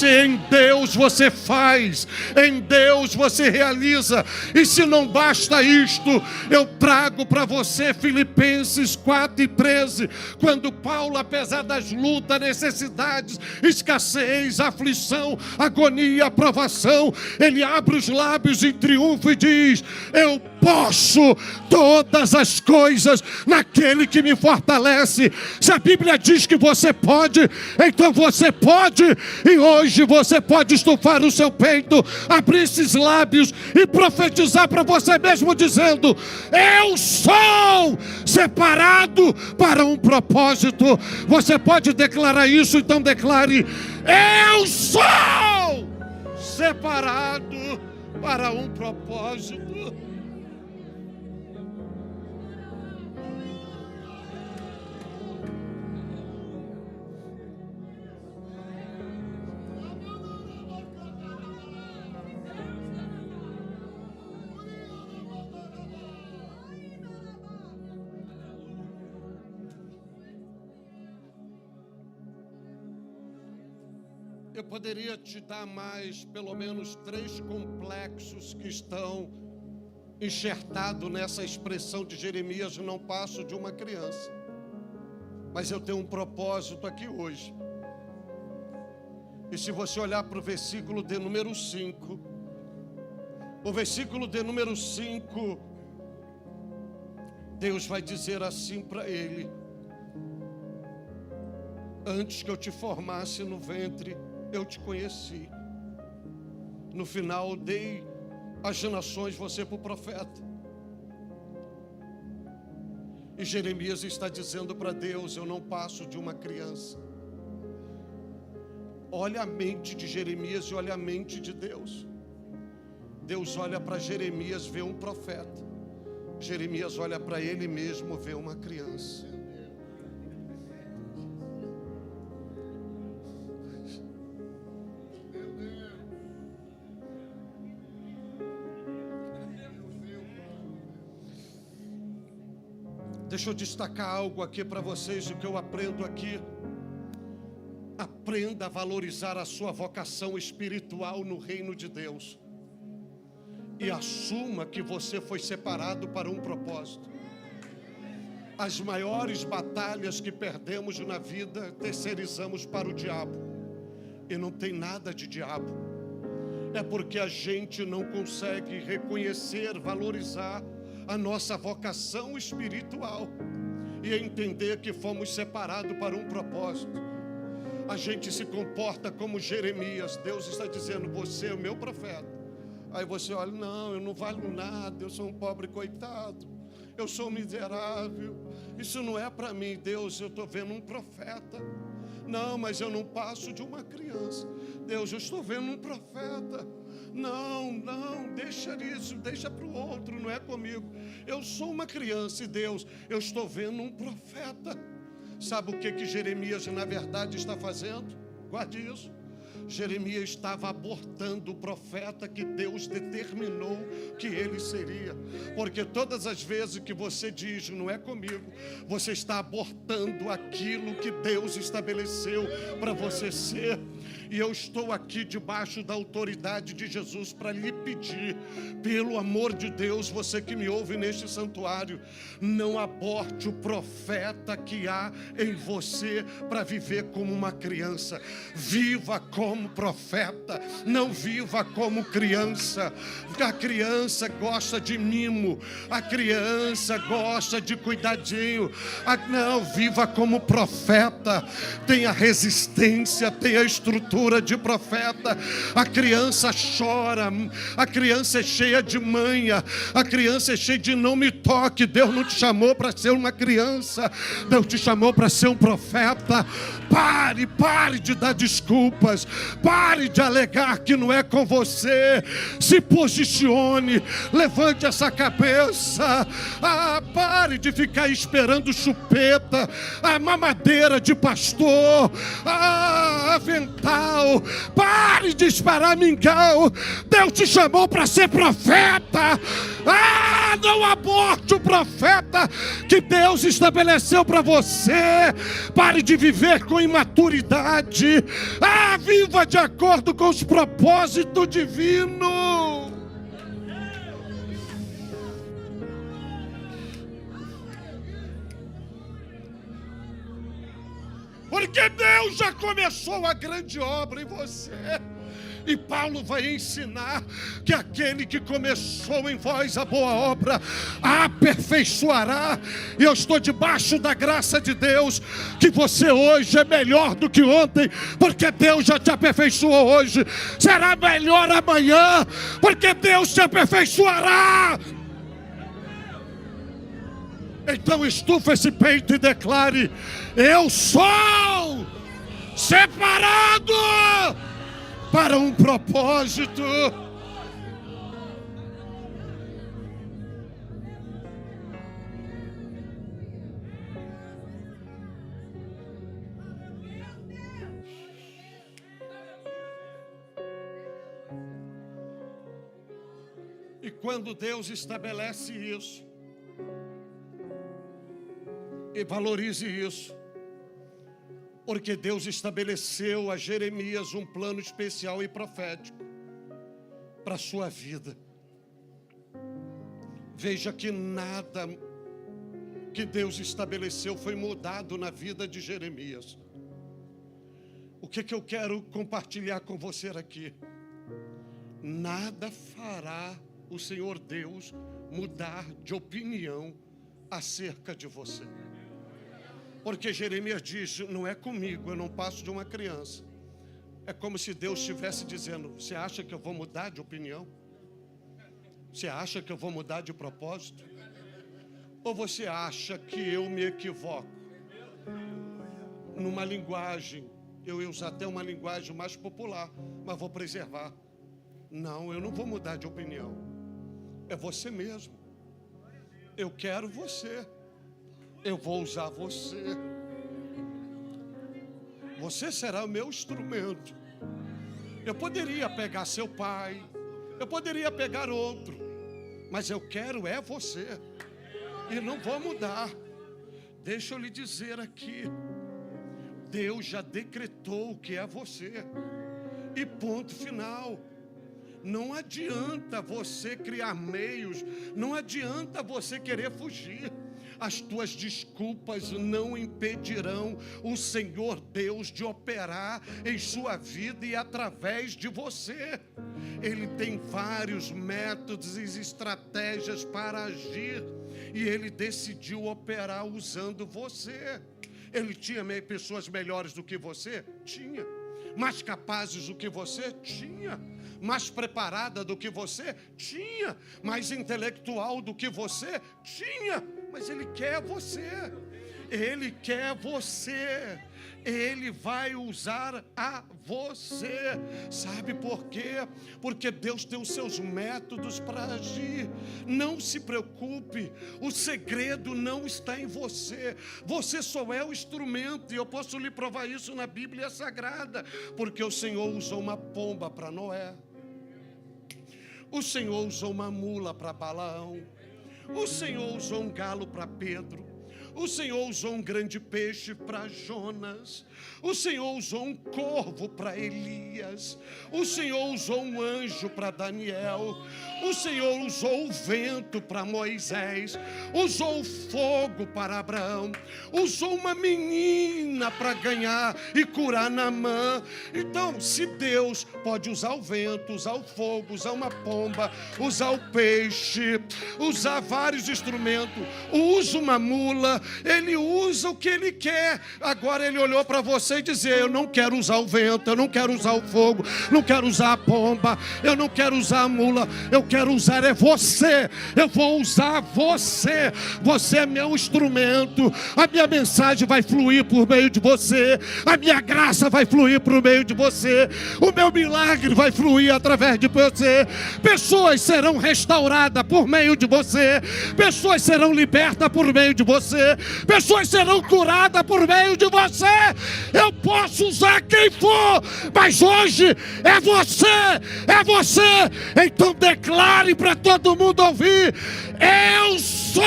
Em Deus você faz, em Deus você realiza. E se não basta isto, eu trago para você Filipenses 4:13, quando Paulo, apesar das lutas, necessidades, escassez, aflição, agonia, provação, ele abre os lábios em triunfo e diz: eu posso todas as coisas naquele que me fortalece. Se a Bíblia diz que você pode, então você pode. E hoje você pode estufar o seu peito, abrir esses lábios e profetizar para você mesmo, dizendo: eu sou separado para um propósito. Você pode declarar isso? Então declare: eu sou separado para um propósito. Eu poderia te dar mais, pelo menos 3 complexos que estão enxertados nessa expressão de Jeremias: não passo de uma criança. Mas eu tenho um propósito aqui hoje. E se você olhar para o versículo de número 5, o versículo de número 5 Deus vai dizer assim para ele: antes que eu te formasse no ventre, eu te conheci. No final, dei às nações você por profeta. E Jeremias está dizendo para Deus: eu não passo de uma criança. Olha a mente de Jeremias e olha a mente de Deus. Deus olha para Jeremias, vê um profeta. Jeremias olha para ele mesmo, vê uma criança. Deixa eu destacar algo aqui para vocês, o que eu aprendo aqui. Aprenda a valorizar a sua vocação espiritual no reino de Deus. E assuma que você foi separado para um propósito. As maiores batalhas que perdemos na vida, terceirizamos para o diabo. E não tem nada de diabo. É porque a gente não consegue reconhecer, valorizar a nossa vocação espiritual e entender que fomos separados para um propósito. A gente se comporta como Jeremias. Deus está dizendo: você é o meu profeta. Aí você olha: não, eu não valho nada, eu sou um pobre coitado, eu sou miserável, isso não é para mim. Deus, eu estou vendo um profeta. Não, mas eu não passo de uma criança. Deus, eu estou vendo um profeta. Não, deixa isso, deixa para o outro, não é comigo. Eu sou uma criança e Deus, eu estou vendo um profeta. Sabe o que Jeremias na verdade está fazendo? Guarde isso. Jeremias estava abortando o profeta que Deus determinou que ele seria. Porque todas as vezes que você diz não é comigo, você está abortando aquilo que Deus estabeleceu para você ser. E eu estou aqui debaixo da autoridade de Jesus para lhe pedir, pelo amor de Deus, você que me ouve neste santuário, não aborte o profeta que há em você para viver como uma criança. Viva como profeta, não viva como criança. A criança gosta de mimo, a criança gosta de cuidadinho. Não, viva como profeta, tenha resistência, tenha estrutura de profeta. A criança chora, a criança é cheia de manha, a criança é cheia de não me toque. Deus não te chamou para ser uma criança, Deus te chamou para ser um profeta. Pare de dar desculpas, pare de alegar que não é com você. Se posicione, levante essa cabeça. Pare de ficar esperando chupeta, a mamadeira de pastor, avental. Pare de esperar mingau. Deus te chamou para ser profeta. Não aborte o profeta que Deus estabeleceu para você. Pare de viver com imaturidade. Viva de acordo com os propósitos divinos. Porque Deus já começou a grande obra em você. E Paulo vai ensinar que aquele que começou em vós a boa obra a aperfeiçoará. E eu estou debaixo da graça de Deus, que você hoje é melhor do que ontem, porque Deus já te aperfeiçoou hoje. Será melhor amanhã, porque Deus te aperfeiçoará. Então estufa esse peito e declare: eu sou separado para um propósito. E quando Deus estabelece isso, e valorize isso, porque Deus estabeleceu a Jeremias um plano especial e profético para a sua vida. Veja que nada que Deus estabeleceu foi mudado na vida de Jeremias. O que eu quero compartilhar com você aqui? Nada fará o Senhor Deus mudar de opinião acerca de você. Porque Jeremias diz, não é comigo, eu não passo de uma criança. É como se Deus estivesse dizendo, você acha que eu vou mudar de opinião? Você acha que eu vou mudar de propósito? Ou você acha que eu me equivoco? Numa linguagem, eu ia usar até uma linguagem mais popular, mas vou preservar. Não, eu não vou mudar de opinião. É você mesmo. Eu quero você. Eu vou usar você. Você será o meu instrumento. Eu poderia pegar seu pai, eu poderia pegar outro, mas eu quero é você. E não vou mudar. Deixa eu lhe dizer aqui, Deus já decretou que é você. E ponto final. Não adianta você criar meios, não adianta você querer fugir. As tuas desculpas não impedirão o Senhor Deus de operar em sua vida e através de você. Ele tem vários métodos e estratégias para agir e Ele decidiu operar usando você. Ele tinha pessoas melhores do que você? Tinha. Mais capazes do que você? Tinha. Mais preparada do que você? Tinha. Mais intelectual do que você? Tinha. Mas Ele quer você. Ele quer você. Ele vai usar a você. Sabe por quê? Porque Deus tem os seus métodos para agir. Não se preocupe. O segredo não está em você. Você só é o instrumento. E eu posso lhe provar isso na Bíblia Sagrada. Porque o Senhor usou uma pomba para Noé. O Senhor usou uma mula para Balaão. O Senhor usou um galo para Pedro. O Senhor usou um grande peixe para Jonas. O Senhor usou um corvo para Elias. O Senhor usou um anjo para Daniel. O Senhor usou o vento para Moisés. Usou o fogo para Abraão. Usou uma menina para ganhar e curar Naamã. Então, se Deus pode usar o vento, usar o fogo, usar uma pomba, usar o peixe, usar vários instrumentos, usa uma mula, Ele usa o que Ele quer. Agora Ele olhou para você e dizer, eu não quero usar o vento, eu não quero usar o fogo, não quero usar a pomba, eu não quero usar a mula, eu quero usar é você. Eu vou usar você. Você é meu instrumento. A minha mensagem vai fluir por meio de você. A minha graça vai fluir por meio de você. O meu milagre vai fluir através de você. Pessoas serão restauradas por meio de você. Pessoas serão libertas por meio de você. Pessoas serão curadas por meio de você. Eu posso usar quem for, mas hoje é você. É você. Então declare para todo mundo ouvir: eu sou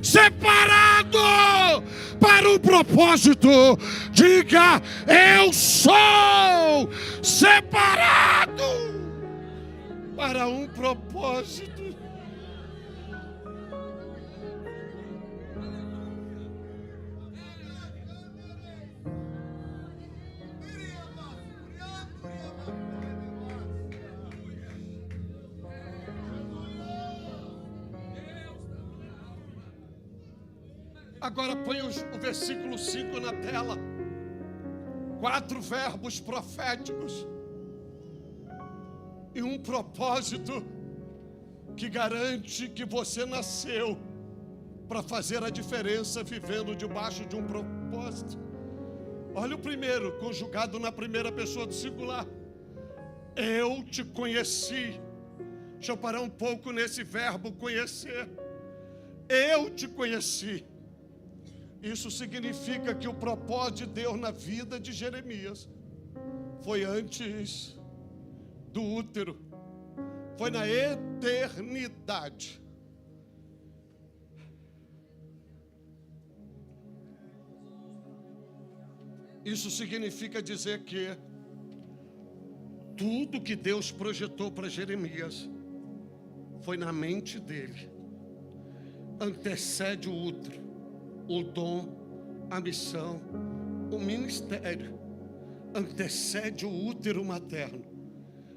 separado para um propósito. Diga: eu sou separado para um propósito. Agora põe o versículo 5 na tela. 4 verbos proféticos e um propósito que garante que você nasceu para fazer a diferença vivendo debaixo de um propósito. Olha o primeiro, conjugado na primeira pessoa do singular. Eu te conheci. Deixa eu parar um pouco nesse verbo conhecer. Eu te conheci. Isso significa que o propósito de Deus na vida de Jeremias foi antes do útero, foi na eternidade. Isso significa dizer que tudo que Deus projetou para Jeremias foi na mente dele. Antecede o útero, o dom, a missão, o ministério. Antecede o útero materno.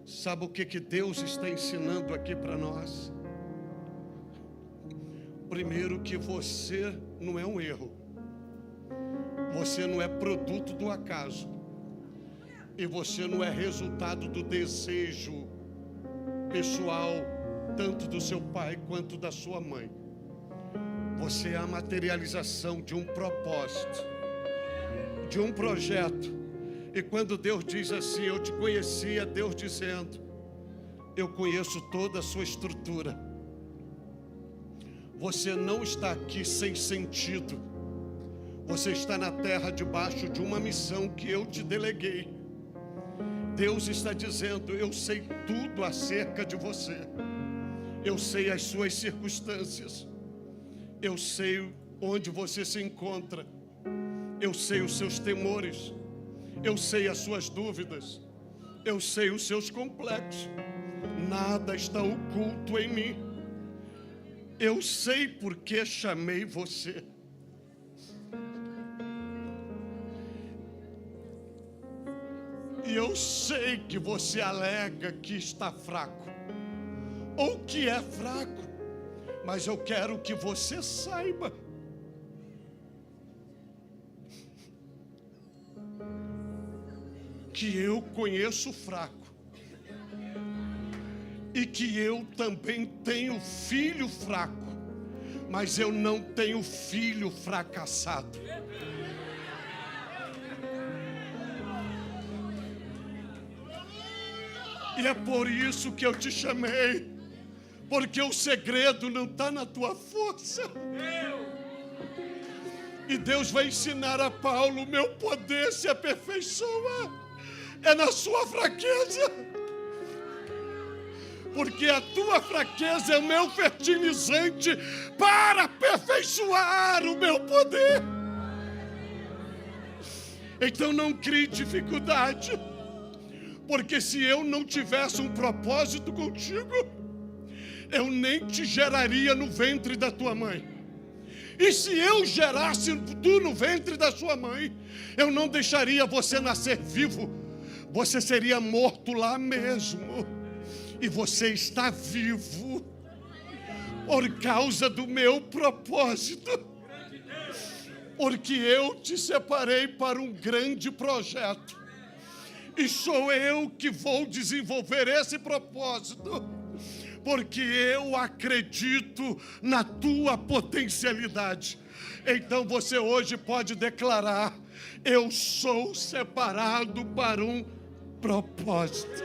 Sabe o que Deus está ensinando aqui para nós? Primeiro, que você não é um erro. Você não é produto do acaso. E você não é resultado do desejo pessoal, tanto do seu pai quanto da sua mãe. Você é a materialização de um propósito, de um projeto. E quando Deus diz assim, eu te conhecia, Deus dizendo, eu conheço toda a sua estrutura. Você não está aqui sem sentido. Você está na terra debaixo de uma missão que eu te deleguei. Deus está dizendo, eu sei tudo acerca de você. Eu sei as suas circunstâncias. Eu sei onde você se encontra. Eu sei os seus temores. Eu sei as suas dúvidas. Eu sei os seus complexos. Nada está oculto em mim. Eu sei por que chamei você. E eu sei que você alega que está fraco, ou que é fraco, mas eu quero que você saiba que eu conheço o fraco e que eu também tenho filho fraco, mas eu não tenho filho fracassado. E é por isso que eu te chamei, porque o segredo não está na tua força. E Deus vai ensinar a Paulo, meu poder se aperfeiçoa é na sua fraqueza. Porque a tua fraqueza é o meu fertilizante para aperfeiçoar o meu poder. Então não crie dificuldade. Porque se eu não tivesse um propósito contigo, eu nem te geraria no ventre da tua mãe. E se eu gerasse tu no ventre da sua mãe, eu não deixaria você nascer vivo. Você seria morto lá mesmo. E você está vivo por causa do meu propósito. Porque eu te separei para um grande projeto. E sou eu que vou desenvolver esse propósito, porque eu acredito na tua potencialidade. Então você hoje pode declarar, eu sou separado para um propósito.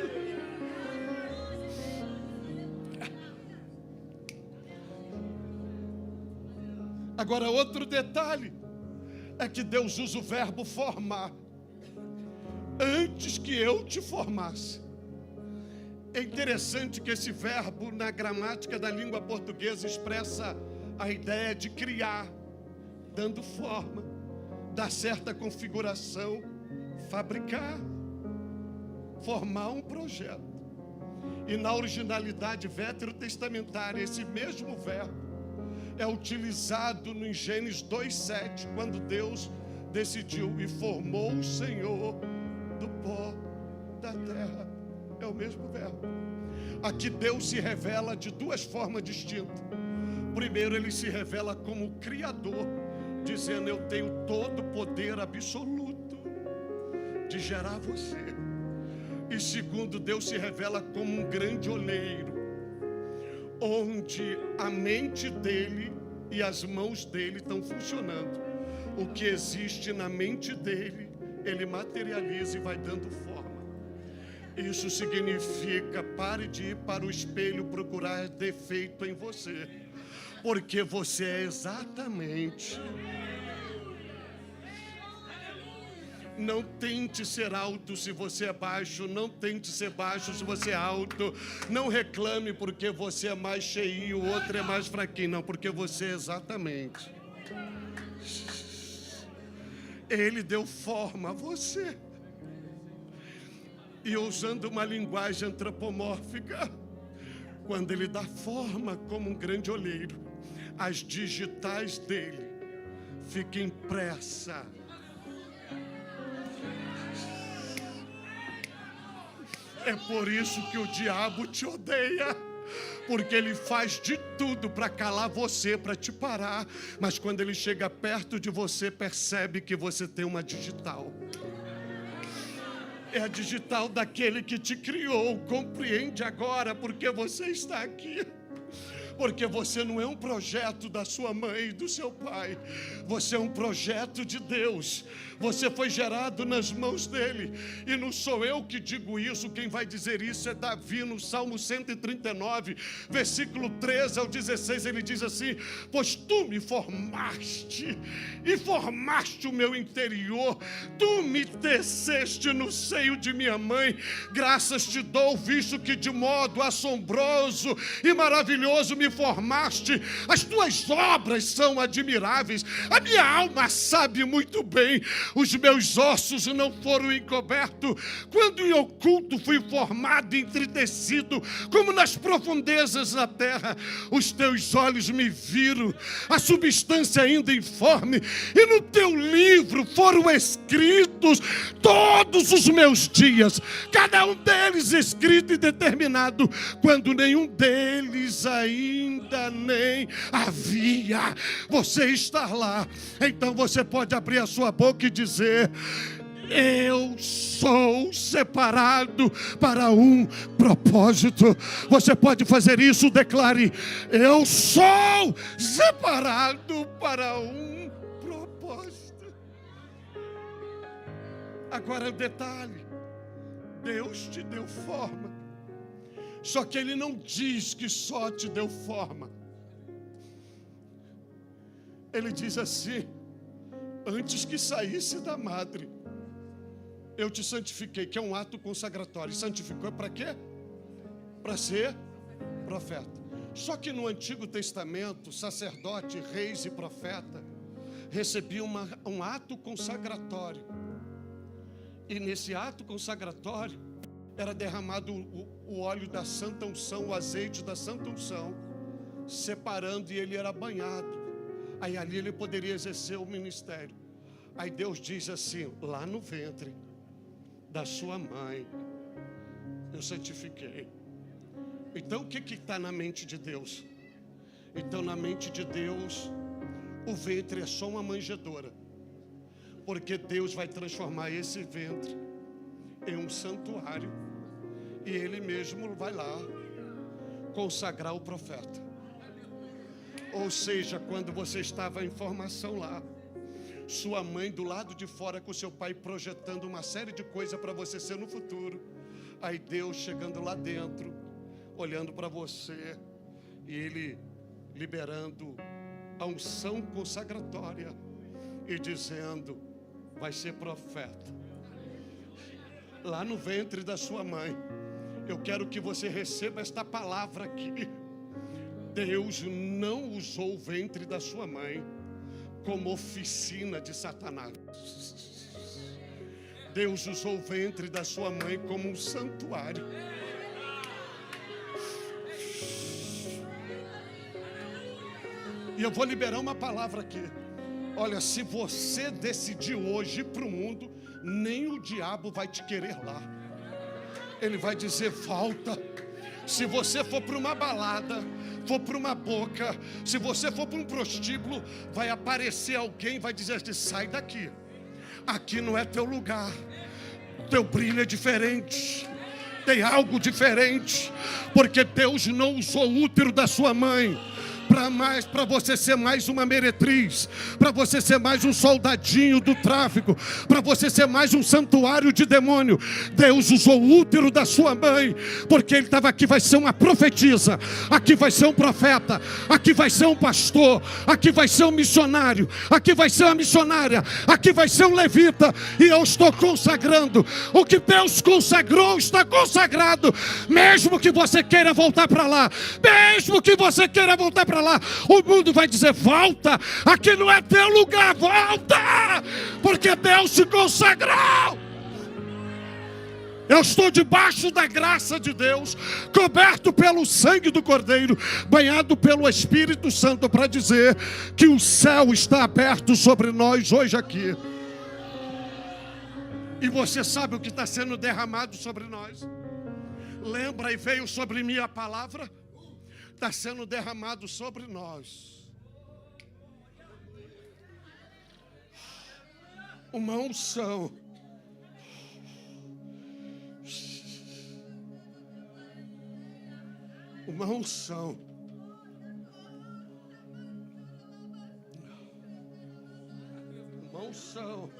Agora, outro detalhe é que Deus usa o verbo formar. Antes que eu te formasse. É interessante que esse verbo, na gramática da língua portuguesa, expressa a ideia de criar, dando forma, dar certa configuração, fabricar, formar um projeto. E na originalidade veterotestamentária, esse mesmo verbo é utilizado no Gênesis 2:7, quando Deus decidiu e formou o Senhor do pó da terra. É o mesmo verbo. Aqui Deus se revela de duas formas distintas. Primeiro, ele se revela como Criador, dizendo, eu tenho todo o poder absoluto de gerar você. E segundo, Deus se revela como um grande oleiro, onde a mente dele e as mãos dele estão funcionando. O que existe na mente dele, ele materializa e vai dando forma. Isso significa, pare de ir para o espelho procurar defeito em você, porque você é exatamente. Não tente ser alto se você é baixo, não tente ser baixo se você é alto. Não reclame porque você é mais cheio, o outro é mais fraquinho. Não, porque você é exatamente. Ele deu forma a você. E usando uma linguagem antropomórfica, quando ele dá forma como um grande olheiro, as digitais dele ficam impressas. É por isso que o diabo te odeia, porque ele faz de tudo para calar você, para te parar, mas quando ele chega perto de você, percebe que você tem uma digital. É a digital daquele que te criou. Compreende agora porque você está aqui. Porque você não é um projeto da sua mãe e do seu pai. Você é um projeto de Deus. Você foi gerado nas mãos dele. E não sou eu que digo isso. Quem vai dizer isso é Davi no Salmo 139, versículo 13 ao 16. Ele diz assim: pois tu me formaste e formaste o meu interior. Tu me teceste no seio de minha mãe. Graças te dou, visto que de modo assombroso e maravilhoso me formaste. As tuas obras são admiráveis. A minha alma sabe muito bem. Os meus ossos não foram encobertos. Quando em oculto fui formado e entretecido, como nas profundezas da terra, os teus olhos me viram, a substância ainda informe, e no teu livro foram escritos todos os meus dias, cada um deles escrito e determinado, quando nenhum deles ainda nem havia. Você está lá, então você pode abrir a sua boca e dizer: eu sou separado para um propósito. Você pode fazer isso, declare: eu sou separado para um propósito. Agora o detalhe: Deus te deu forma, só que Ele não diz que só te deu forma. Ele diz assim: antes que saísse da madre, eu te santifiquei, que é um ato consagratório. Santificou para quê? Para ser profeta. Só que no Antigo Testamento, sacerdote, reis e profeta recebiam um ato consagratório. E nesse ato consagratório era derramado o óleo da santa unção, o azeite da santa unção, separando, e ele era banhado. Aí ali ele poderia exercer o ministério. Aí Deus diz assim: lá no ventre da sua mãe eu santifiquei. Então o que está na mente de Deus? Então na mente de Deus o ventre é só uma manjedoura, porque Deus vai transformar esse ventre em um santuário, e Ele mesmo vai lá consagrar o profeta. Ou seja, quando você estava em formação lá, sua mãe do lado de fora com seu pai projetando uma série de coisas para você ser no futuro. Aí Deus chegando lá dentro, olhando para você, e Ele liberando a unção consagratória e dizendo: vai ser profeta. Lá no ventre da sua mãe. Eu quero que você receba esta palavra aqui. Deus não usou o ventre da sua mãe como oficina de Satanás. Deus usou o ventre da sua mãe como um santuário. E eu vou liberar uma palavra aqui. Olha, se você decidir hoje ir para o mundo, nem o diabo vai te querer lá. Ele vai dizer: volta. Se você for para uma balada, for para uma boca, se você for para um prostíbulo, vai aparecer alguém, vai dizer assim: sai daqui, aqui não é teu lugar, teu brilho é diferente, tem algo diferente, porque Deus não usou o útero da sua mãe para você ser mais uma meretriz, para você ser mais um soldadinho do tráfico, para você ser mais um santuário de demônio. Deus usou o útero da sua mãe, porque Ele estava aqui, vai ser uma profetisa, aqui vai ser um profeta, aqui vai ser um pastor, aqui vai ser um missionário, aqui vai ser uma missionária, aqui vai ser um levita, e eu estou consagrando. O que Deus consagrou está consagrado, mesmo que você queira voltar para lá, mesmo que você queira voltar para lá, o mundo vai dizer: volta, aqui não é teu lugar, volta, porque Deus se consagrou. Eu estou debaixo da graça de Deus, coberto pelo sangue do Cordeiro, banhado pelo Espírito Santo, para dizer que o céu está aberto sobre nós hoje aqui. E você sabe o que está sendo derramado sobre nós? Lembra: e veio sobre mim a palavra. está sendo derramado sobre nós. Uma unção. Uma unção. Uma unção.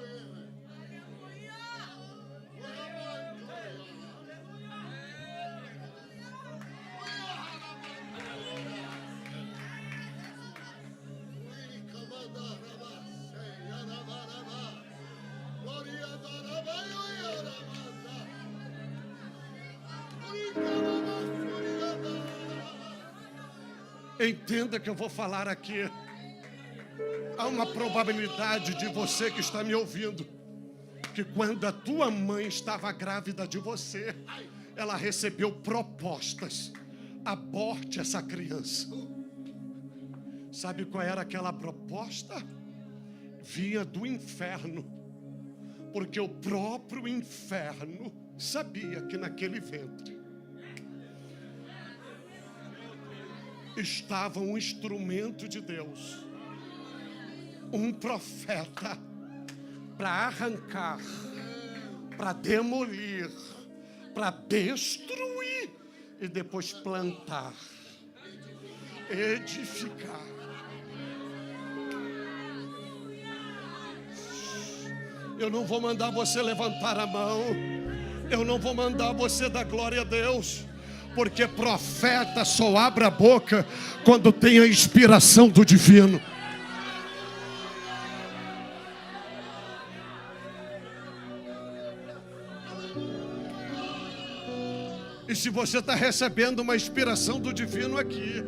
Entenda que eu vou falar aqui. Há uma probabilidade de você que está me ouvindo, que quando a tua mãe estava grávida de você, ela recebeu propostas. Aborte essa criança. Sabe qual era aquela proposta? Vinha do inferno. Porque o próprio inferno sabia que naquele ventre estava um instrumento de Deus, um profeta, para arrancar, para demolir, para destruir e depois plantar, edificar. Eu não vou mandar você levantar a mão, eu não vou mandar você dar glória a Deus, porque profeta só abre a boca quando tem a inspiração do divino. E se você está recebendo uma inspiração do divino aqui,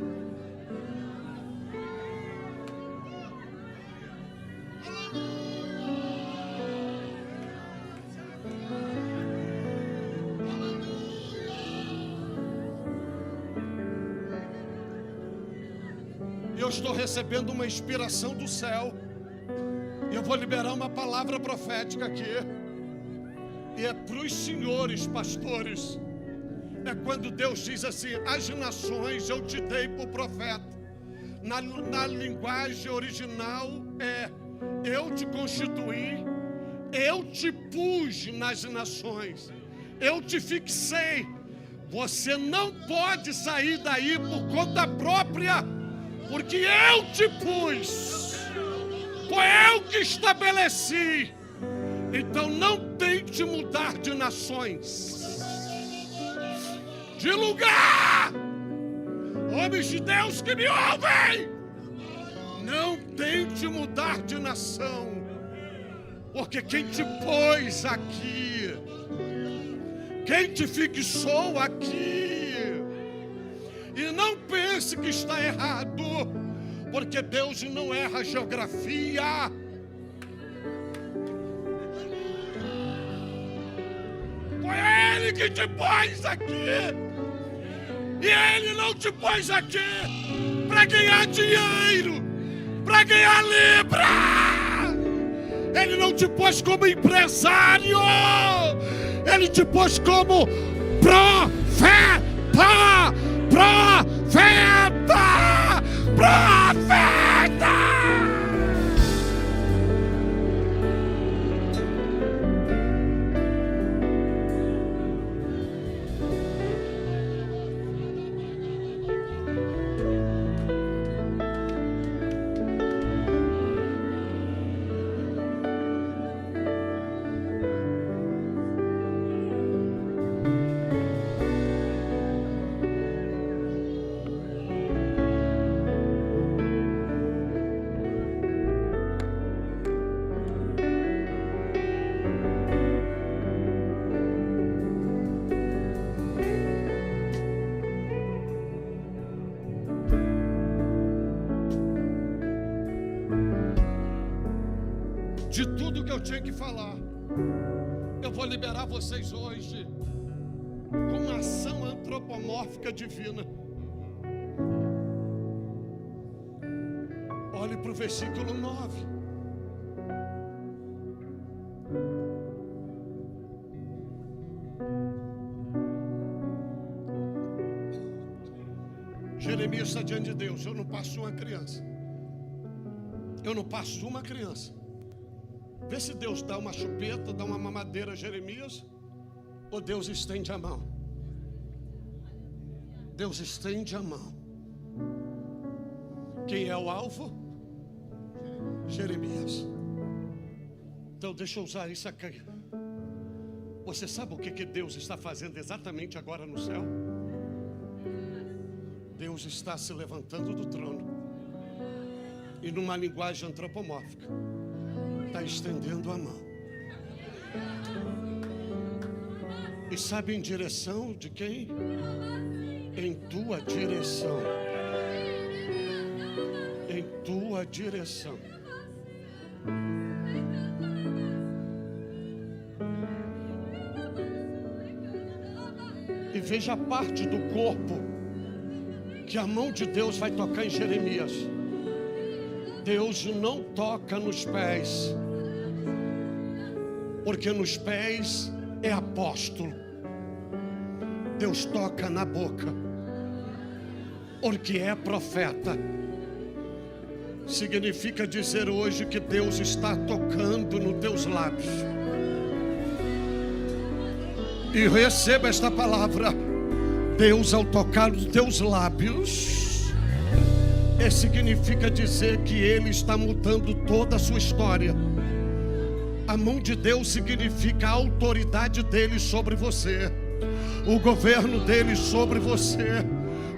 eu estou recebendo uma inspiração do céu, e eu vou liberar uma palavra profética aqui, e é para os senhores pastores. É quando Deus diz assim: as nações eu te dei por profeta. Na linguagem original é: eu te constituí, eu te pus nas nações, eu te fixei. Você não pode sair daí por conta própria, porque eu te pus, foi eu que estabeleci. Então não tente mudar de nações, de lugar. Homens de Deus que me ouvem, não tente mudar de nação, porque quem te pôs aqui, quem te fixou aqui, e não pense que está errado, porque Deus não erra geografia. Foi Ele que te pôs aqui. E Ele não te pôs aqui para ganhar dinheiro, para ganhar libra. Ele não te pôs como empresário. Ele te pôs como profeta. Profeta. Profeta. De tudo que eu tinha que falar, eu vou liberar vocês hoje com uma ação antropomórfica divina. Olhe para o versículo 9. Jeremias está diante de Deus. Eu não passo uma criança. Eu não passo uma criança. Vê se Deus dá uma chupeta, dá uma mamadeira a Jeremias, ou Deus estende a mão. Deus estende a mão. Quem é o alvo? Jeremias. Então deixa eu usar isso aqui. Você sabe o que Deus está fazendo exatamente agora no céu? Deus está se levantando do trono e numa linguagem antropomórfica está estendendo a mão. E sabe em direção de quem? Em tua direção. Em tua direção. E veja a parte do corpo que a mão de Deus vai tocar em Jeremias. Deus não toca nos pés, porque nos pés é apóstolo. Deus toca na boca, porque é profeta. Significa dizer hoje que Deus está tocando nos teus lábios. E receba esta palavra. Deus, ao tocar nos teus lábios, significa dizer que Ele está mudando toda a sua história. A mão de Deus significa a autoridade dEle sobre você, o governo dEle sobre você,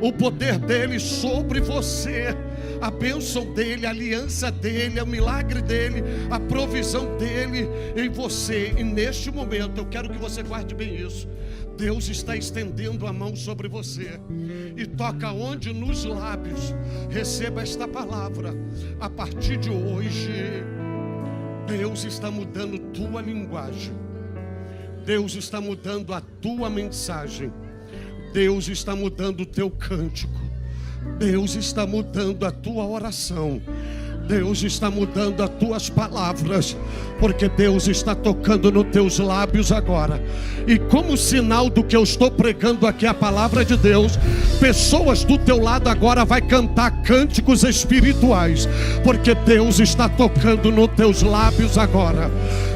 o poder dEle sobre você, a bênção dEle, a aliança dEle, o milagre dEle, a provisão dEle em você. E neste momento eu quero que você guarde bem isso. Deus está estendendo a mão sobre você e toca onde? Nos lábios. Receba esta palavra. A partir de hoje, Deus está mudando tua linguagem. Deus está mudando a tua mensagem. Deus está mudando o teu cântico. Deus está mudando a tua oração. Deus está mudando as tuas palavras, porque Deus está tocando nos teus lábios agora. E como sinal do que eu estou pregando aqui, a palavra de Deus, pessoas do teu lado agora vai cantar cânticos espirituais, porque Deus está tocando nos teus lábios agora.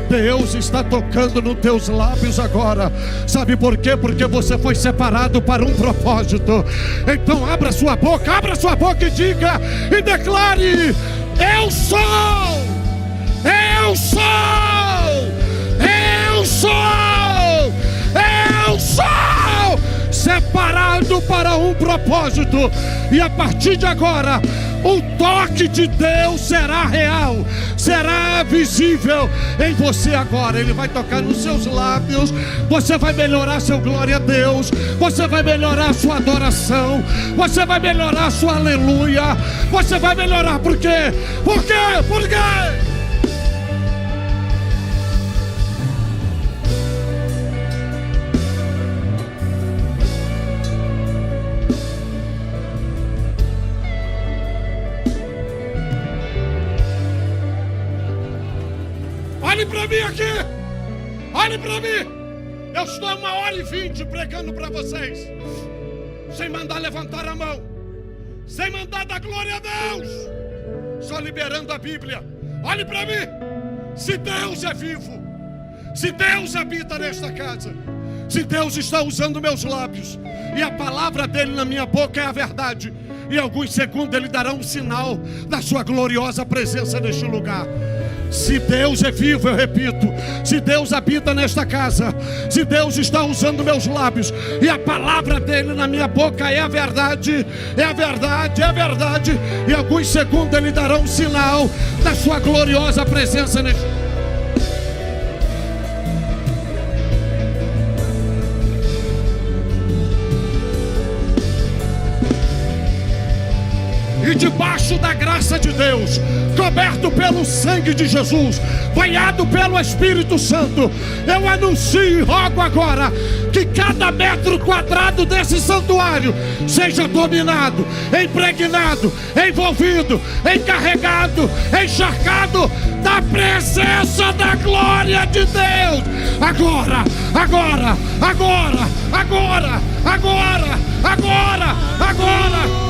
Deus está tocando nos teus lábios agora. Sabe por quê? Porque você foi separado para um propósito. Então abra sua boca e diga e declare: eu sou, eu sou, eu sou, eu sou separado para um propósito. E a partir de agora, o toque de Deus será real, será visível em você agora. Ele vai tocar nos seus lábios. Você vai melhorar seu glória a Deus. Você vai melhorar sua adoração. Você vai melhorar sua aleluia. Você vai melhorar. Por quê? Por quê? Por quê? Olhe para mim aqui, olhe para mim. Eu estou 1h20 pregando para vocês, sem mandar levantar a mão, sem mandar dar glória a Deus, só liberando a Bíblia. Olhe para mim. Se Deus é vivo, se Deus habita nesta casa, se Deus está usando meus lábios e a palavra dele na minha boca é a verdade, em alguns segundos ele dará um sinal da sua gloriosa presença neste lugar. Se Deus é vivo, eu repito, se Deus habita nesta casa, se Deus está usando meus lábios e a palavra dele na minha boca é a verdade, é a verdade, é a verdade, em alguns segundos ele dará um sinal da sua gloriosa presença neste. E debaixo da graça de Deus, coberto pelo sangue de Jesus, banhado pelo Espírito Santo, eu anuncio e rogo agora que cada metro quadrado desse santuário seja dominado, impregnado, envolvido, encarregado, encharcado da presença da glória de Deus. Agora, agora, agora, agora, agora, agora, agora.